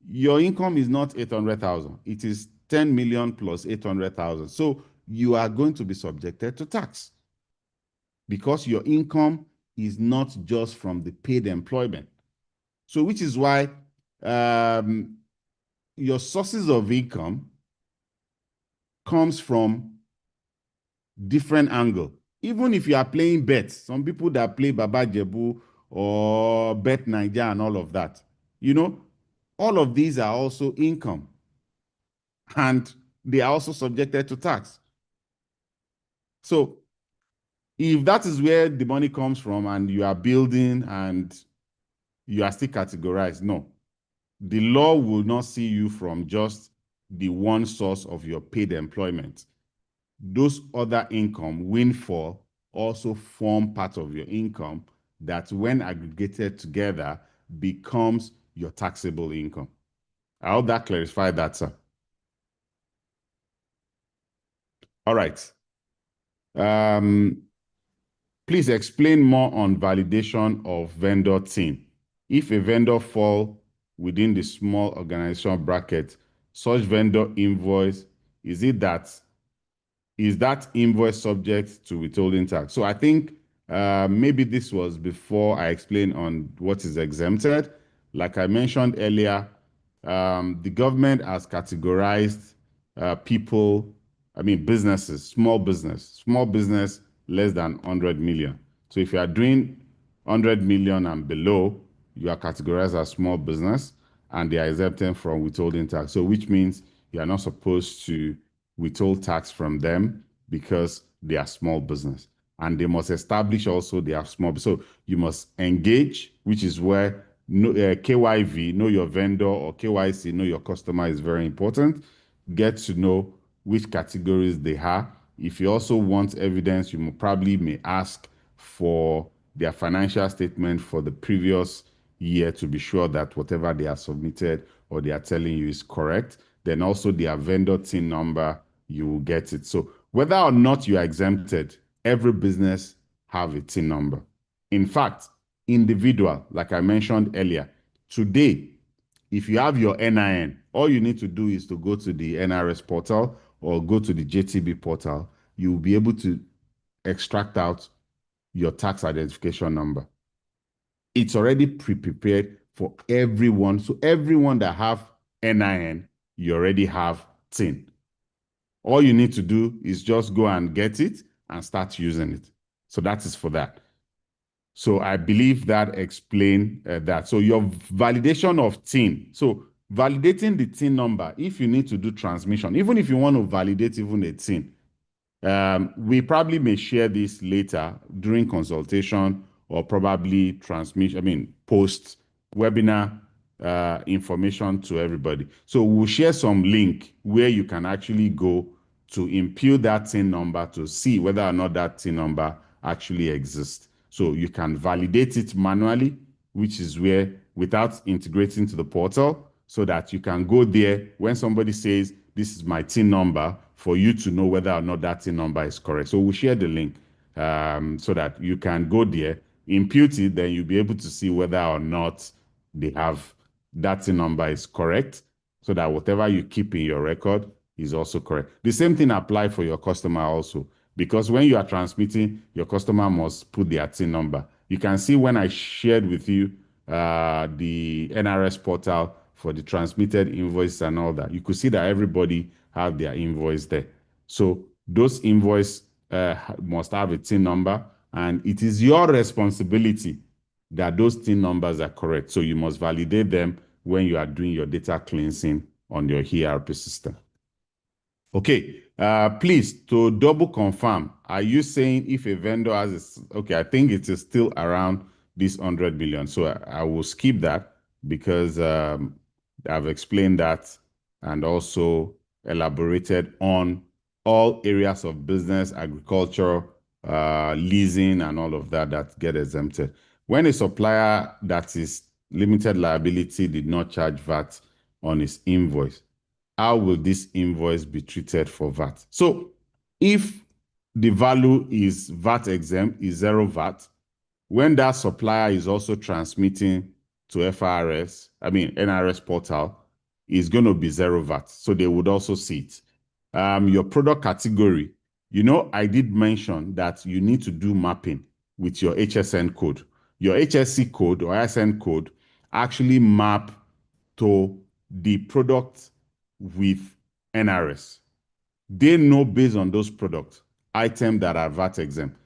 Your income is not 800,000. It is 10 million plus 800,000. So you are going to be subjected to tax, because your income is not just from the paid employment. So which is why your sources of income comes from different angle. Even if you are playing bets, some people that play Baba Jebu or Bet Naija and all of that, all of these are also income, and they are also subjected to tax. So if that is where the money comes from and you are building and you are still categorized, no. The law will not see you from just the one source of your paid employment. Those other income, windfall, also form part of your income that, when aggregated together, becomes your taxable income. I hope that clarified that, sir. All right. Please explain more on validation of vendor team. If a vendor fall within the small organization bracket, such vendor invoice, is that invoice subject to withholding tax? So I think maybe this was before I explained on what is exempted. Like I mentioned earlier, the government has categorized people, businesses, small business less than 100 million. So if you are doing 100 million and below, you are categorized as small business and they are exempted from withholding tax. So which means you are not supposed to withhold tax from them because they are small business. And they must establish also they are small. So you must engage, which is where KYV, know your vendor, or KYC, know your customer, is very important. Get to know which categories they are. If you also want evidence, you probably may ask for their financial statement for the previous year to be sure that whatever they have submitted or they are telling you is correct. Then also their vendor TIN number, you will get it. So whether or not you are exempted, every business have a TIN number. In fact, individual, like I mentioned earlier, today, if you have your NIN, all you need to do is to go to the NRS portal or go to the JTB portal. You will be able to extract out your tax identification number. It's already pre-prepared for everyone. So everyone that have NIN, you already have TIN. All you need to do is just go and get it and start using it. So that is for that. So I believe that explains that. So your validation of TIN. So validating the TIN number, if you need to do transmission, even if you want to validate even a TIN, we probably may share this later during consultation or probably post webinar information to everybody. So we'll share some link where you can actually go to impute that TIN number to see whether or not that TIN number actually exists. So you can validate it manually, which is where, without integrating to the portal, so that you can go there when somebody says, this is my TIN number, for you to know whether or not that TIN number is correct. So we'll share the link so that you can go there, impute it, then you'll be able to see whether or not they have that TIN number is correct, so that whatever you keep in your record is also correct. The same thing applies for your customer also, because when you are transmitting, your customer must put their TIN number. You can see when I shared with you the NRS portal for the transmitted invoice and all that, you could see that everybody have their invoice there. So those invoice must have a TIN number, and it is your responsibility that those TIN numbers are correct. So you must validate them when you are doing your data cleansing on your ERP system. Okay, please, to double confirm, are you saying if a vendor has okay, I think it is still around this 100 million. So I will skip that because I've explained that and also elaborated on all areas of business, agriculture, leasing, and all of that get exempted. When a supplier that is limited liability did not charge VAT on his invoice, how will this invoice be treated for VAT? So if the value is VAT exempt, is zero VAT, when that supplier is also transmitting to NRS portal, is going to be zero VAT. So they would also see it. Your product category, I did mention that you need to do mapping with your HSN code. Your HSC code or ISN code actually map to the product with NRS. They know based on those product items that are VAT exempt.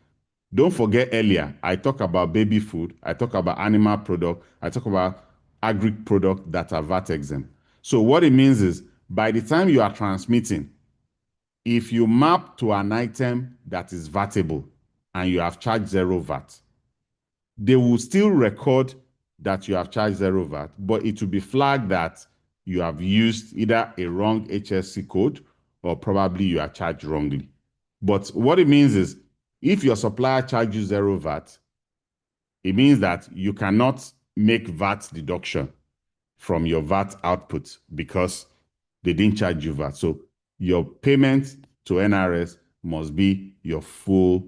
Don't forget earlier, I talked about baby food, I talked about animal product, I talked about agri product that are VAT exempt. So what it means is, by the time you are transmitting, if you map to an item that is VATable and you have charged zero VAT, they will still record that you have charged zero VAT, but it will be flagged that you have used either a wrong HSC code or probably you are charged wrongly. But what it means is, if your supplier charges you zero VAT, it means that you cannot make VAT deduction from your VAT output because they didn't charge you VAT. So your payment to NRS must be your full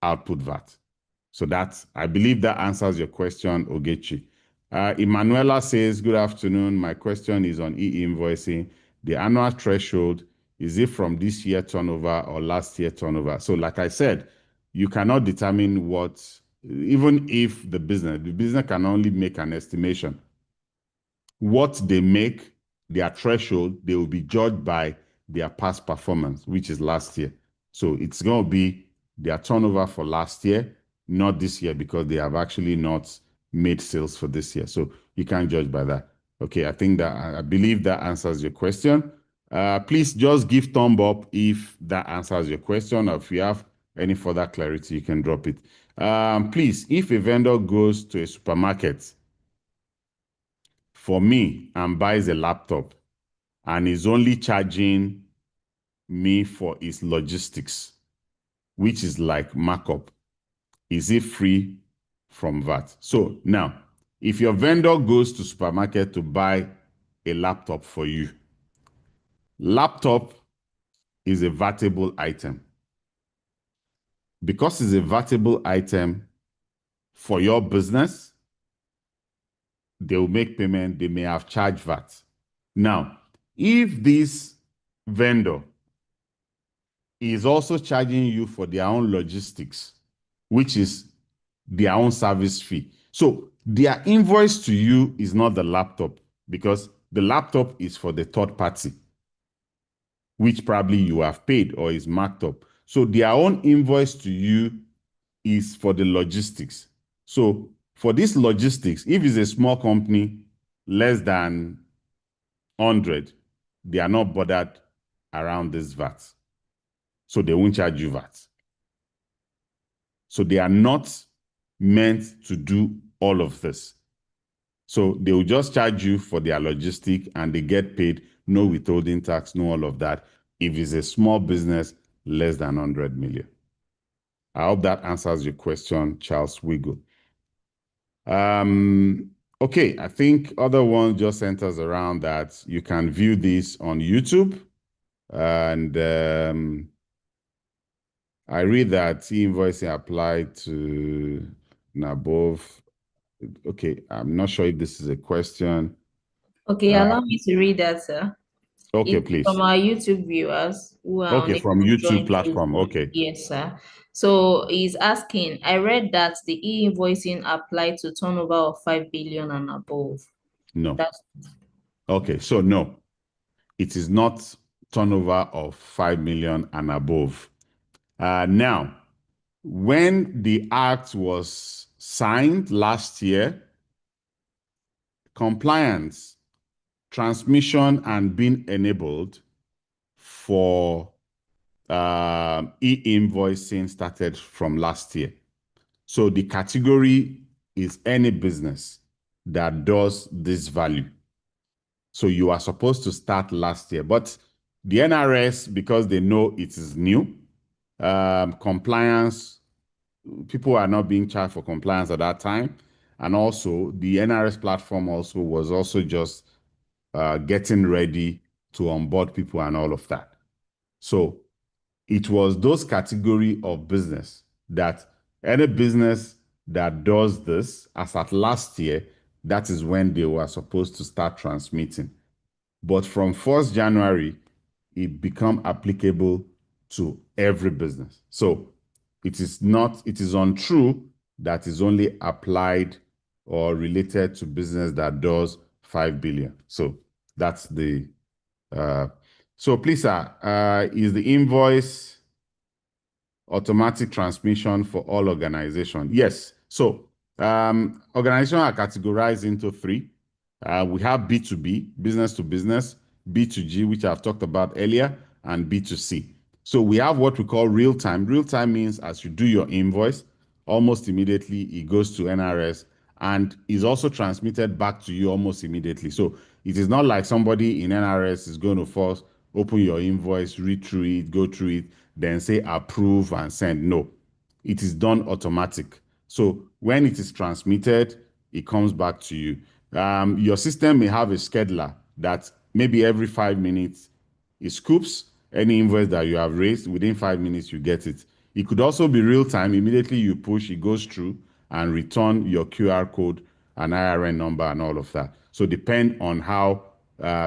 output VAT. So I believe that answers your question, Ogechi. Emanuela says, good afternoon. My question is on e-invoicing. The annual threshold, is it from this year turnover or last year turnover? So like I said, you cannot determine what, even if the business can only make an estimation. What they make, their threshold, they will be judged by their past performance, which is last year. So it's going to be their turnover for last year, not this year, because they have actually not made sales for this year. So you can't judge by that. Okay, I believe that answers your question. Please just give thumb up if that answers your question, or if you have any further clarity, you can drop it. Please, if a vendor goes to a supermarket for me and buys a laptop and is only charging me for its logistics, which is like markup, is it free from VAT? So now, if your vendor goes to supermarket to buy a laptop for you, laptop is a VATable item. Because it's a VATable item for your business, they will make payment, they may have charged VAT. Now, if this vendor is also charging you for their own logistics, which is their own service fee. So their invoice to you is not the laptop, because the laptop is for the third party, which probably you have paid or is marked up. So their own invoice to you is for the logistics. So for this logistics, if it's a small company, less than 100, they are not bothered around this VAT. So they won't charge you VAT. So they are not meant to do all of this. So they will just charge you for their logistic and they get paid, no withholding tax, no all of that. If it's a small business, less than 100 million. I hope that answers your question, Charles Wiggle. Okay, I think other one just centers around that you can view this on YouTube. And I read that e-invoicing applied to above. Okay, I'm not sure if this is a question. Okay, allow me to read that, sir. Okay, It's please. from our YouTube viewers who are Okay, unable from to YouTube join platform. through Zoom. Okay. Yes, sir. So he's asking, I read that the e-invoicing applied to turnover of 5 billion and above. No. That's Okay, so no, it is not turnover of 5 million and above. Now, when the act was signed last year, compliance, transmission, and being enabled for e-invoicing started from last year. So the category is any business that does this value. So you are supposed to start last year, but the NRS, because they know it is new, compliance, people are not being charged for compliance at that time. And also the NRS platform was also just getting ready to onboard people and all of that. So it was those category of business that any business that does this, as at last year, that is when they were supposed to start transmitting. But from 1st January, it become applicable to every business. So it is untrue that is only applied or related to business that does 5 billion. So that's the, so please, sir, is the invoice automatic transmission for all organizations? Yes. So organizations are categorized into 3. We have B2B, business to business, B2G, which I've talked about earlier, and B2C. So we have what we call real time. Real time means as you do your invoice, almost immediately it goes to NRS and is also transmitted back to you almost immediately. So it is not like somebody in NRS is going to first open your invoice, read through it, go through it, then say approve and send. No, it is done automatic. So when it is transmitted, it comes back to you. Your system may have a scheduler that maybe every 5 minutes it scoops, any invoice that you have raised, within 5 minutes, you get it. It could also be real time. Immediately you push, it goes through and return your QR code and IRN number and all of that. So depend on how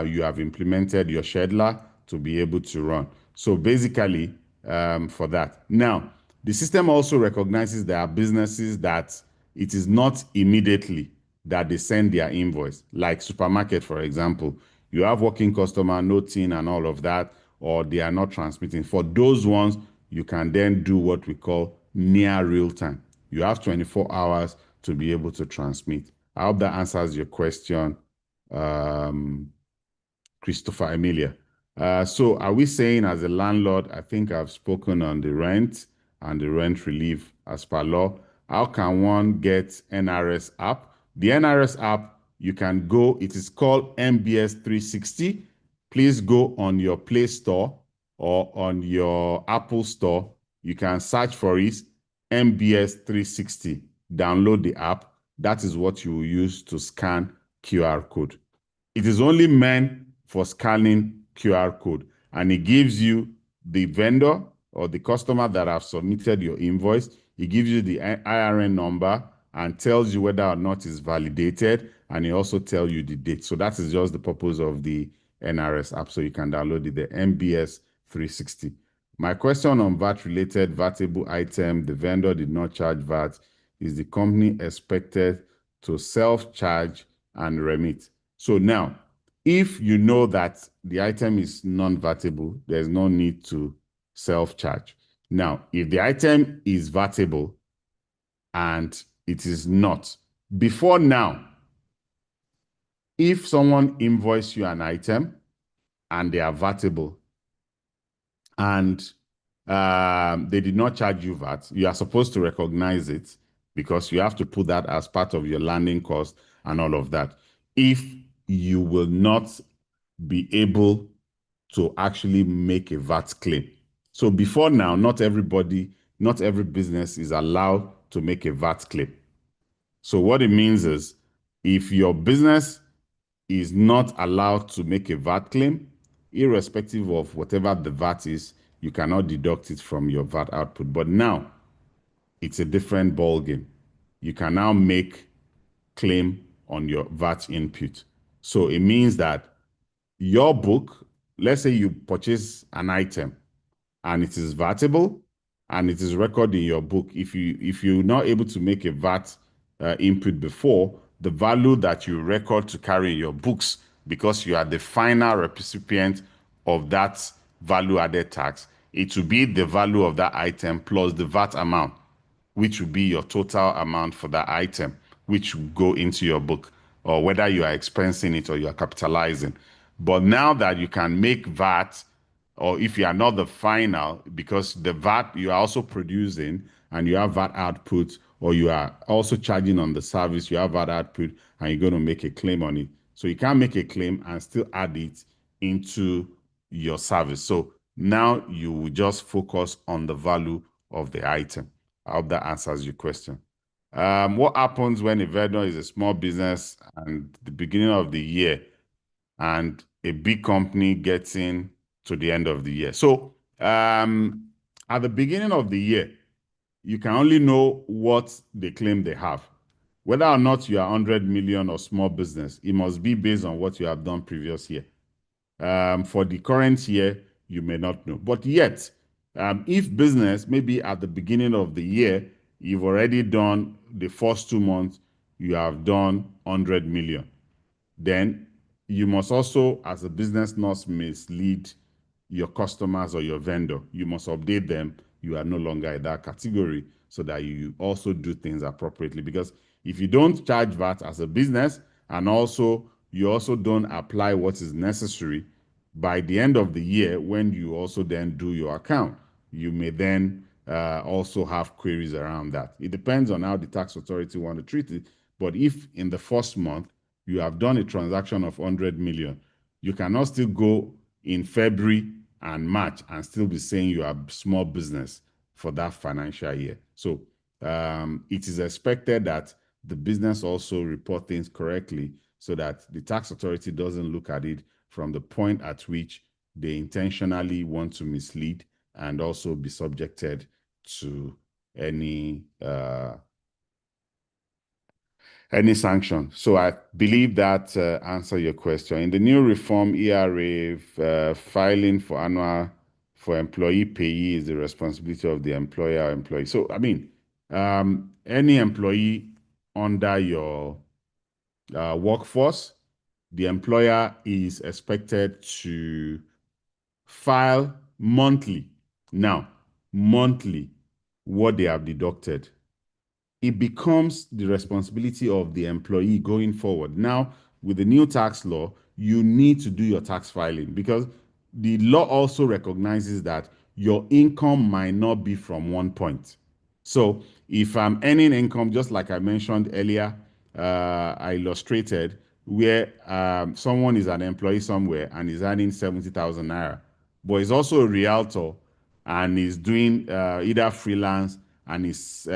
you have implemented your scheduler to be able to run. So basically, for that. Now, the system also recognizes there are businesses that it is not immediately that they send their invoice, like supermarket, for example. You have working customer, no tin and all of that, or they are not transmitting. For those ones, you can then do what we call near real time. You have 24 hours to be able to transmit. I hope that answers your question, Christopher Emilia. So are we saying as a landlord, I think I've spoken on the rent and the rent relief as per law. How can one get NRS app? The NRS app, you can go, it is called MBS 360. Please go on your Play Store or on your Apple Store. You can search for it, MBS 360. Download the app. That is what you will use to scan QR code. It is only meant for scanning QR code, and it gives you the vendor or the customer that have submitted your invoice. It gives you the IRN number and tells you whether or not it's validated, and it also tells you the date. So that is just the purpose of the NRS app, so you can download it, the MBS 360. My question on VAT-related VATable item, the vendor did not charge VAT. Is the company expected to self-charge and remit? So now, if you know that the item is non-VATable, there's no need to self-charge. Now, if the item is VATable and it is not, before now, if someone invoices you an item and they are VATable and they did not charge you VAT, you are supposed to recognize it because you have to put that as part of your landing cost and all of that. If you will not be able to actually make a VAT claim. So before now, not every business is allowed to make a VAT claim. So what it means is if your business is not allowed to make a VAT claim, irrespective of whatever the VAT is, you cannot deduct it from your VAT output. But now it's a different ballgame. You can now make claim on your VAT input. So it means that your book, let's say you purchase an item and it is VATable and it is recorded in your book. If you're not able to make a VAT input before, the value that you record to carry in your books, because you are the final recipient of that value-added tax, it will be the value of that item plus the VAT amount, which will be your total amount for that item, which will go into your book, or whether you are expensing it or you are capitalizing. But now that you can make VAT, or if you are not the final, because the VAT you are also producing and you have VAT output, or you are also charging on the service, you have VAT output, and you're going to make a claim on it. So you can make a claim and still add it into your service. So now you will just focus on the value of the item. I hope that answers your question. What happens when a vendor is a small business and the beginning of the year and a big company gets in to the end of the year? So at the beginning of the year, you can only know what they claim they have. Whether or not you are 100 million or small business, it must be based on what you have done previous year. For the current year, you may not know. But yet, if business, maybe at the beginning of the year, you've already done the first 2 months, you have done 100 million, then you must also, as a business, not mislead your customers or your vendor. You must update them. You are no longer in that category, so that you also do things appropriately. Because if you don't charge VAT as a business, and also you also don't apply what is necessary, by the end of the year, when you also then do your account, you may then also have queries around that. It depends on how the tax authority want to treat it. But if in the first month you have done a transaction of 100 million, you cannot still go in February and March and still be saying you are small business for that financial year. So it is expected that the business also report things correctly, so that the tax authority doesn't look at it from the point at which they intentionally want to mislead and also be subjected to any sanction. So I believe that answer your question. In the new reform ERA, filing for annual for employee payee is the responsibility of the employer or employee. So I mean, any employee under your workforce, the employer is expected to file monthly. Now, monthly, what they have deducted. It becomes the responsibility of the employee going forward. Now, with the new tax law, you need to do your tax filing because the law also recognizes that your income might not be from one point. So if I'm earning income, just like I mentioned earlier, I illustrated where someone is an employee somewhere and is earning 70,000 naira, but is also a realtor and is doing either freelance and is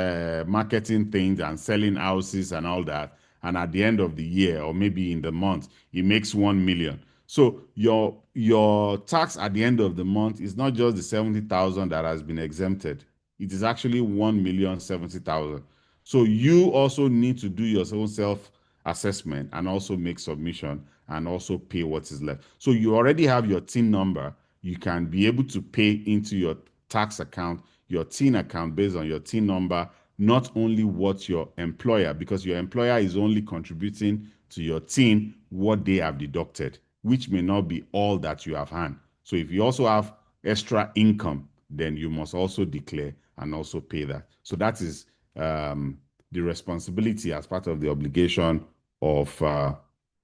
marketing things and selling houses and all that. And at the end of the year or maybe in the month, he makes 1 million. So your tax at the end of the month is not just the 70,000 that has been exempted. It is actually 1,070,000. So you also need to do your own self-assessment and also make submission and also pay what is left. So you already have your TIN number. You can be able to pay into your tax account, your TIN account based on your TIN number, not only what your employer, because your employer is only contributing to your TIN what they have deducted, which may not be all that you have had. So if you also have extra income, then you must also declare and also pay that. So that is the responsibility as part of the obligation of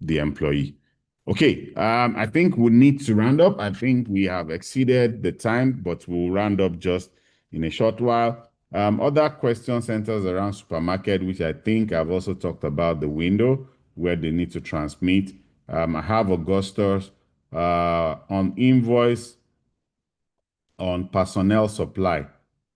the employee. Okay, I think we need to round up. I think we have exceeded the time, but we'll round up just in a short while. Other question centers around supermarket, which I think I've also talked about the where they need to transmit. I have Augustus on invoice on personnel supply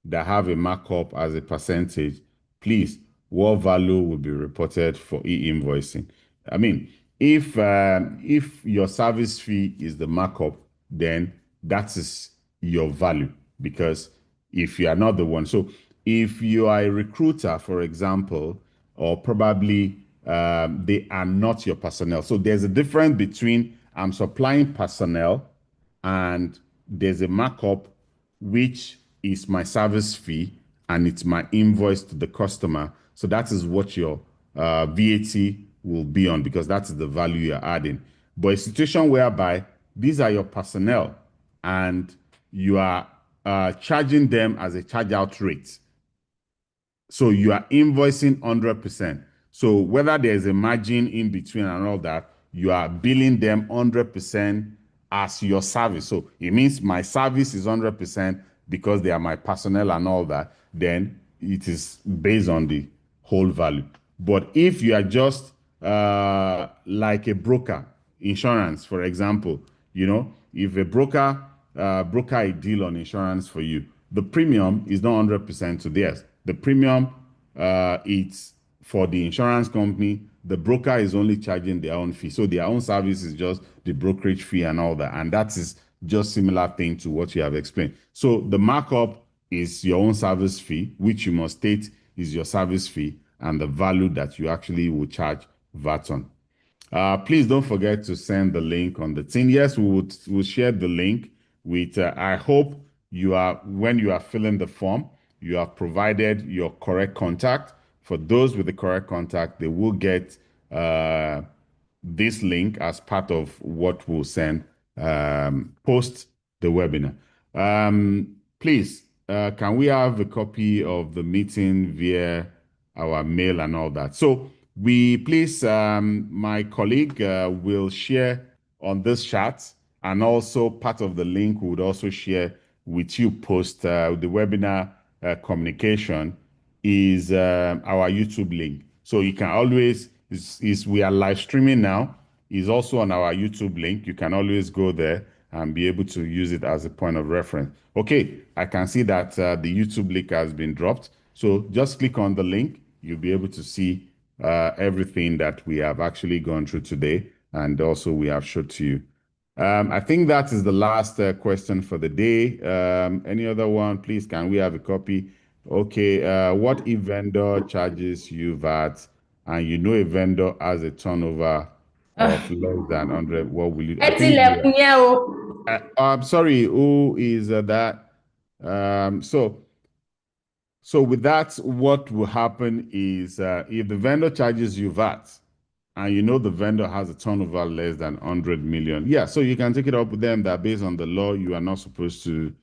that have a markup as a percentage. Please, what value will be reported for e-invoicing? I mean, if your service fee is the markup, then that is your value, because if you are not the one. So if you are a recruiter, for example, or probably they are not your personnel. So there's a difference between I'm supplying personnel and there's a markup which is my service fee and it's my invoice to the customer. So that is what your VAT will be on, because that is the value you're adding. But a situation whereby these are your personnel and you are charging them as a charge out rate. So you are invoicing 100%. So whether there's a margin in between and all that, you are billing them 100% as your service. So it means my service is 100% because they are my personnel and all that. Then it is based on the whole value. But if you are just like a broker, insurance, for example, if a broker a deal on insurance for you, the premium is not 100% to theirs. The premium it's for the insurance company. The broker is only charging their own fee. So their own service is just the brokerage fee and all that. And that is just similar thing to what you have explained. So the markup is your own service fee, which you must state is your service fee, and the value that you actually will charge VAT on. Please don't forget to send the link on the thing. Yes, we'll share the link with, I hope when you are filling the form, you have provided your correct contact. For those with the correct contact, they will get this link as part of what we'll send post the webinar. Please, can we have a copy of the meeting via our mail and all that? So please, my colleague will share on this chat, and also part of the link we would also share with you post the webinar communication is our YouTube link. So you can always, we are live streaming now, is also on our YouTube link. You can always go there and be able to use it as a point of reference. Okay, I can see that the YouTube link has been dropped. So just click on the link. You'll be able to see everything that we have actually gone through today, and also we have showed to you. I think that is the last question for the day. Any other one, please? Can we have a copy? Okay. What if vendor charges you VAT and you know a vendor has a turnover of less than 100? What will you? I think I'm sorry. Who is that? So with that, what will happen is if the vendor charges you VAT and you know the vendor has a turnover less than 100 million, yeah, so you can take it up with them that based on the law, you are not supposed to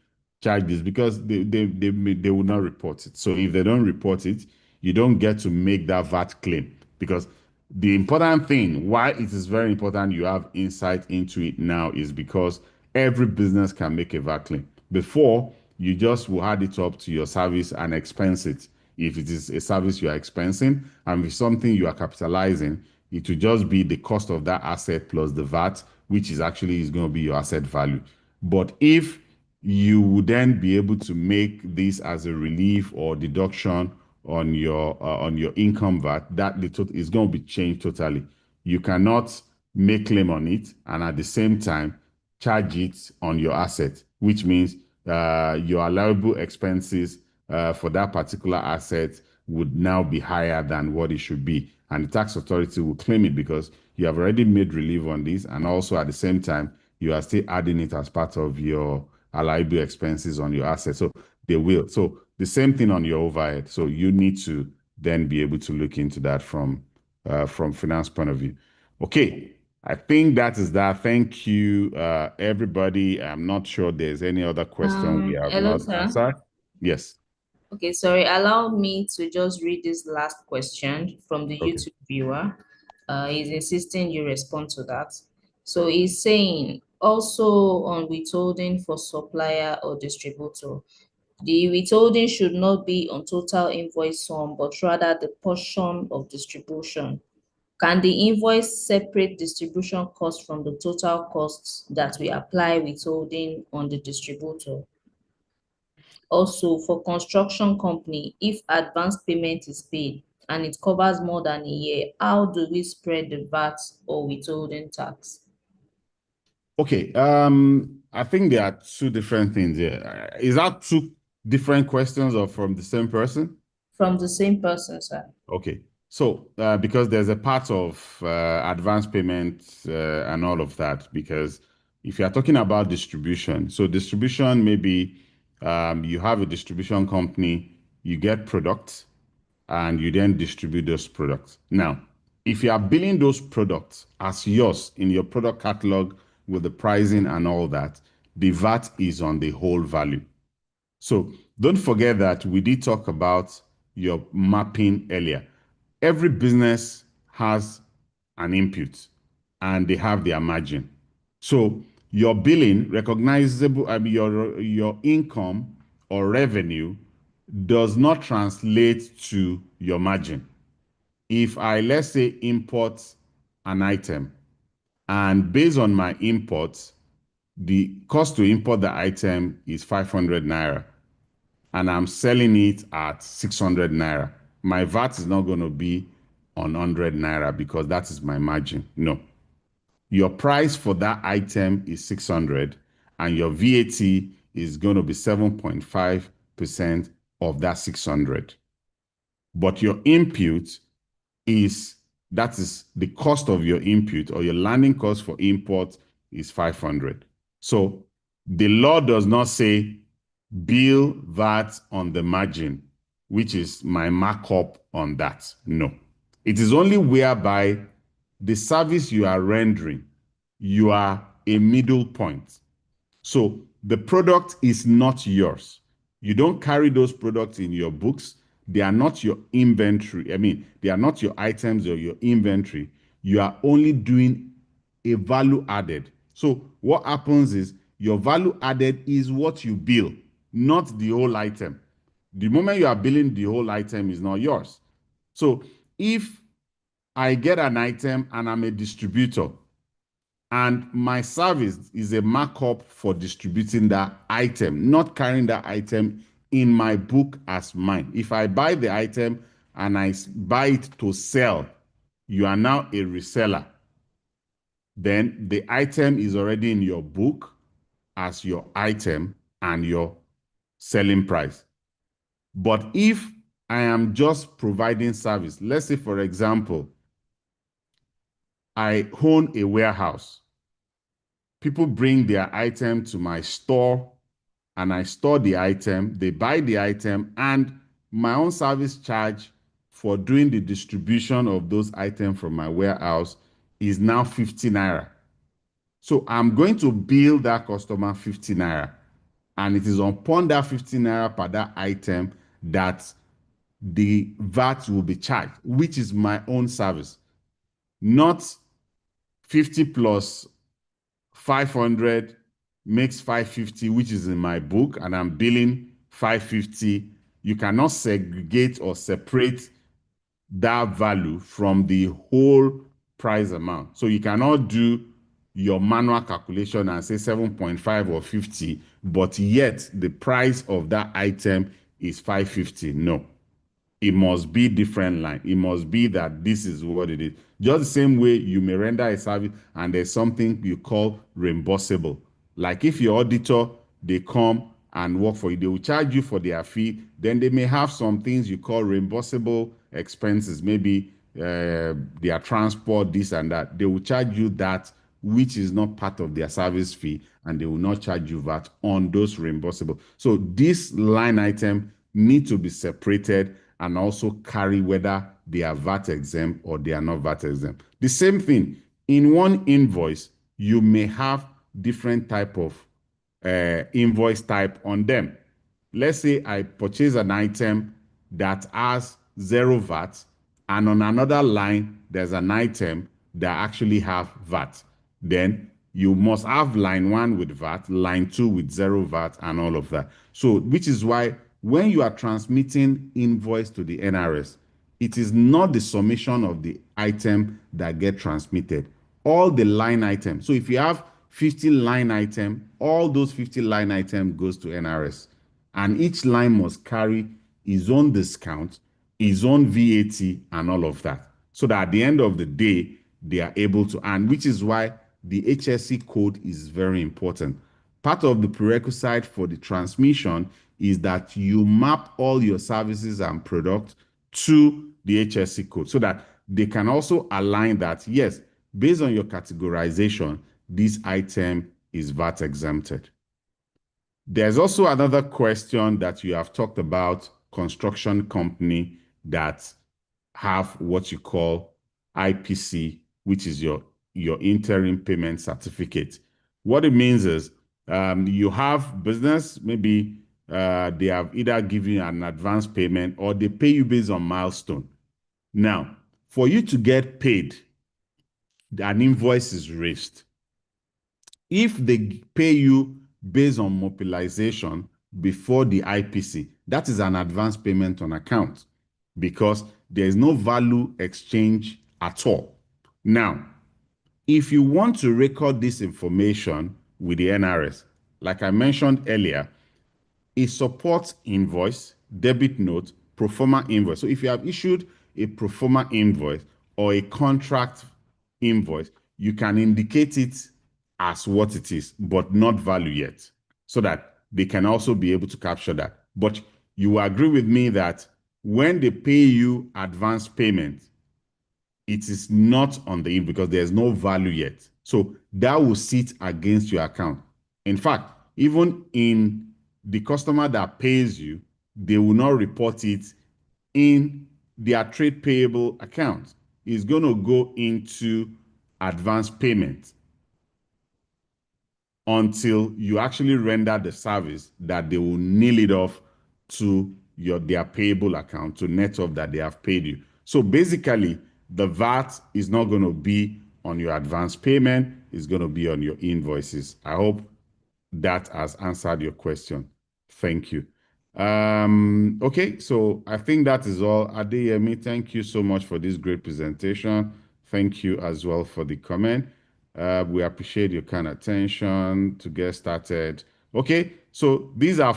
charge this because they will not report it. So if they don't report it, you don't get to make that VAT claim because the important thing, why it is very important you have insight into it now is because every business can make a VAT claim. Before, you just will add it up to your service and expense it. If it is a service you are expensing and if something you are capitalizing, it will just be the cost of that asset plus the VAT, which is actually is going to be your asset value. But if you would then be able to make this as a relief or deduction on your income VAT, that little is going to be changed totally. You cannot make claim on it and at the same time charge it on your asset, which means your allowable expenses for that particular asset would now be higher than what it should be. And the tax authority will claim it because you have already made relief on this. And also at the same time, you are still adding it as part of your allowable expenses on your asset. So they will. So the same thing on your overhead. So you need to then be able to look into that from finance point of view. Okay. I think that is that. Thank you, everybody. I'm not sure there's any other question we have Hello, not sir. answered. Yes. Okay, sorry. Allow me to just read this last question from the Okay. YouTube viewer. He's insisting you respond to that. So he's saying also on withholding for supplier or distributor, the withholding should not be on total invoice sum, but rather the portion of distribution. Can the invoice separate distribution cost from the total costs that we apply withholding on the distributor? Also, for construction company, if advance payment is paid and it covers more than a year, how do we spread the VAT or withholding tax? Okay. I think there are two different things here. Is that two different questions or from the same person? From the same person, sir. Okay. So, because there's a part of advance payment and all of that, because if you are talking about distribution, so distribution, maybe you have a distribution company, you get products, and you then distribute those products. Now, if you are billing those products as yours in your product catalog with the pricing and all that, the VAT is on the whole value. So don't forget that we did talk about your mapping earlier. Every business has an input and they have their margin. So your billing, recognizable, your income or revenue does not translate to your margin. If I, let's say, import an item and based on my imports, the cost to import the item is 500 naira and I'm selling it at 600 naira, my VAT is not going to be on 100 naira because that is my margin. No. Your price for that item is 600 and your VAT is going to be 7.5% of that 600. But your input that is the cost of your input or your landing cost for import is 500. So the law does not say bill VAT on the margin, which is my markup on that. No. It is only whereby the service you are rendering, you are a middle point. So the product is not yours. You don't carry those products in your books. They are not your inventory. I mean, they are not your items or your inventory. You are only doing a value added. So what happens is your value added is what you bill, not the whole item. The moment you are billing, the whole item is not yours. So if I get an item and I'm a distributor, and my service is a markup for distributing that item, not carrying that item in my book as mine. If I buy the item and I buy it to sell, you are now a reseller. then the item is already in your book as your item and your selling price. But if I am just providing service, let's say, for example, I own a warehouse. People bring their item to my store and I store the item, they buy the item, and my own service charge for doing the distribution of those items from my warehouse is now 50 naira. So I'm going to bill that customer 50 naira. And it is upon that 50 naira per that item that the VAT will be charged, which is my own service, not 50 plus 500 makes 550, which is in my book, and I'm billing 550. You cannot segregate or separate that value from the whole price amount. So you cannot do your manual calculation and say 7.5 or 50, but yet the price of that item is 550. No. It must be different line. It must be that this is what it is. Just the same way you may render a service and there's something you call reimbursable. Like if your auditor, they come and work for you, they will charge you for their fee. Then they may have some things you call reimbursable expenses, maybe their transport, this and that. They will charge you that, which is not part of their service fee, and they will not charge you VAT on those reimbursable. So this line item need to be separated and also carry whether they are VAT exempt or they are not VAT exempt. The same thing, in one invoice, you may have different type of invoice type on them. Let's say I purchase an item that has 0 VAT, and on another line, there's an item that actually have VAT. Then you must have line 1 with VAT, line 2 with 0 VAT, and all of that. So, which is why when you are transmitting invoice to the NRS, it is not the summation of the item that get transmitted, all the line items. So if you have 50 line item, all those 50 line item goes to NRS, and each line must carry its own discount, its own VAT, and all of that, so that at the end of the day, they are able to earn, which is why the HSE code is very important. Part of the prerequisite for the transmission is that you map all your services and products to the HSE code so that they can also align that, yes, based on your categorization, this item is VAT exempted. There's also another question that you have talked about, construction company that have what you call IPC, which is your interim payment certificate. What it means is you have business, maybe they have either given you an advance payment or they pay you based on milestone. Now, for you to get paid, an invoice is raised. If they pay you based on mobilization before the IPC, that is an advance payment on account because there is no value exchange at all. Now, if you want to record this information with the NRS, like I mentioned earlier, it supports invoice, debit note, pro forma invoice. So if you have issued a pro forma invoice or a contract invoice, you can indicate it as what it is, but not value yet, so that they can also be able to capture that. But you agree with me that when they pay you advance payment, it is not on the invoice because there's no value yet. So that will sit against your account. In fact, even in the customer that pays you, they will not report it in their trade payable account. It's going to go into advance payment until you actually render the service that they will nail it off to their payable account to net off that they have paid you. So basically, the VAT is not going to be on your advance payment, it's going to be on your invoices. I hope that has answered your question. Thank you. Okay, so I think that is all. Adeyemi, thank you so much for this great presentation. Thank you as well for the comment. We appreciate your kind attention to get started. Okay, so these are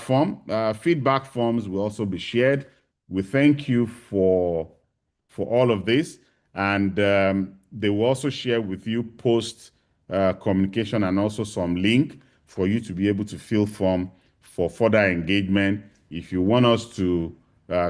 feedback forms will also be shared. We thank you for all of this, and they will also share with you post communication and also some link for you to be able to fill form for further engagement. If you want us to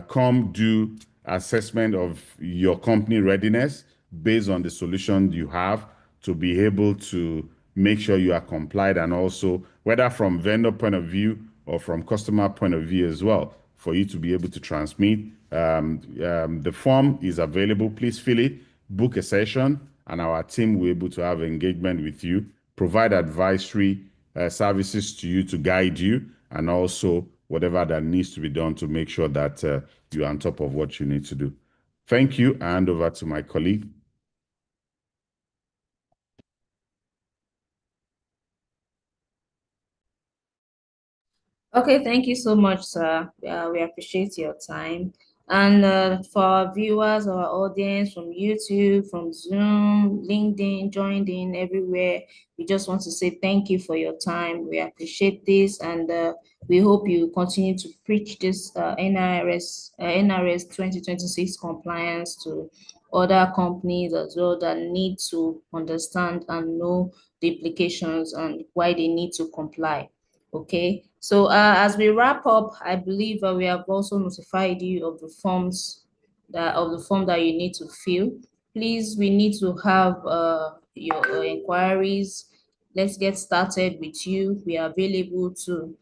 come do assessment of your company readiness based on the solution you have to be able to make sure you are compliant, and also whether from vendor point of view or from customer point of view as well, for you to be able to transmit. The form is available. Please fill it, book a session, and our team will be able to have engagement with you, provide advisory services to you to guide you, and also whatever that needs to be done to make sure that you're on top of what you need to do. Thank you. I hand over to my colleague. Okay, thank you so much, sir. We appreciate your time. And for our viewers, our audience from YouTube, from Zoom, LinkedIn, joined in everywhere, we just want to say thank you for your time. We appreciate this, and we hope you continue to preach this NRS 2026 compliance to other companies as well that need to understand and know the implications and why they need to comply. Okay, so as we wrap up, I believe we have also notified you of the form that you need to fill. Please, we need to have your inquiries. Let's get started with you. We are available to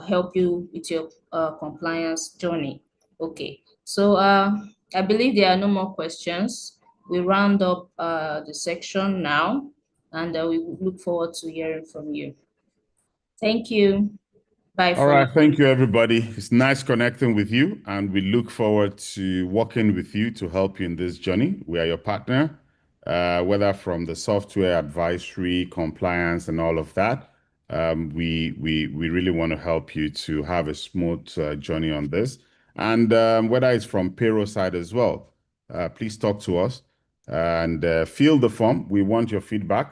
help you with your compliance journey. Okay, so I believe there are no more questions. We round up the section now, and we look forward to hearing from you. Thank you. Bye. All right. Thank you, everybody. It's nice connecting with you, and we look forward to working with you to help you in this journey. We are your partner, whether from the software advisory, compliance, and all of that. We really want to help you to have a smooth journey on this. And whether it's from payroll side as well, please talk to us and fill the form. We want your feedback.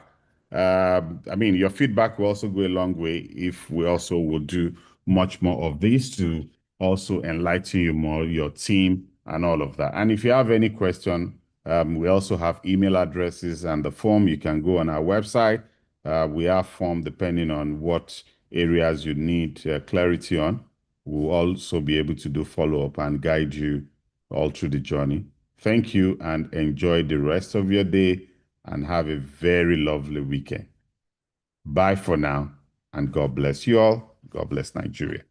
I mean, your feedback will also go a long way if we also will do much more of this to also enlighten you more, your team, and all of that. And if you have any question, we also have email addresses and the form. You can go on our website. We have form depending on what areas you need clarity on. We'll also be able to do follow-up and guide you all through the journey. Thank you, and enjoy the rest of your day, and have a very lovely weekend. Bye for now, and God bless you all. God bless Nigeria.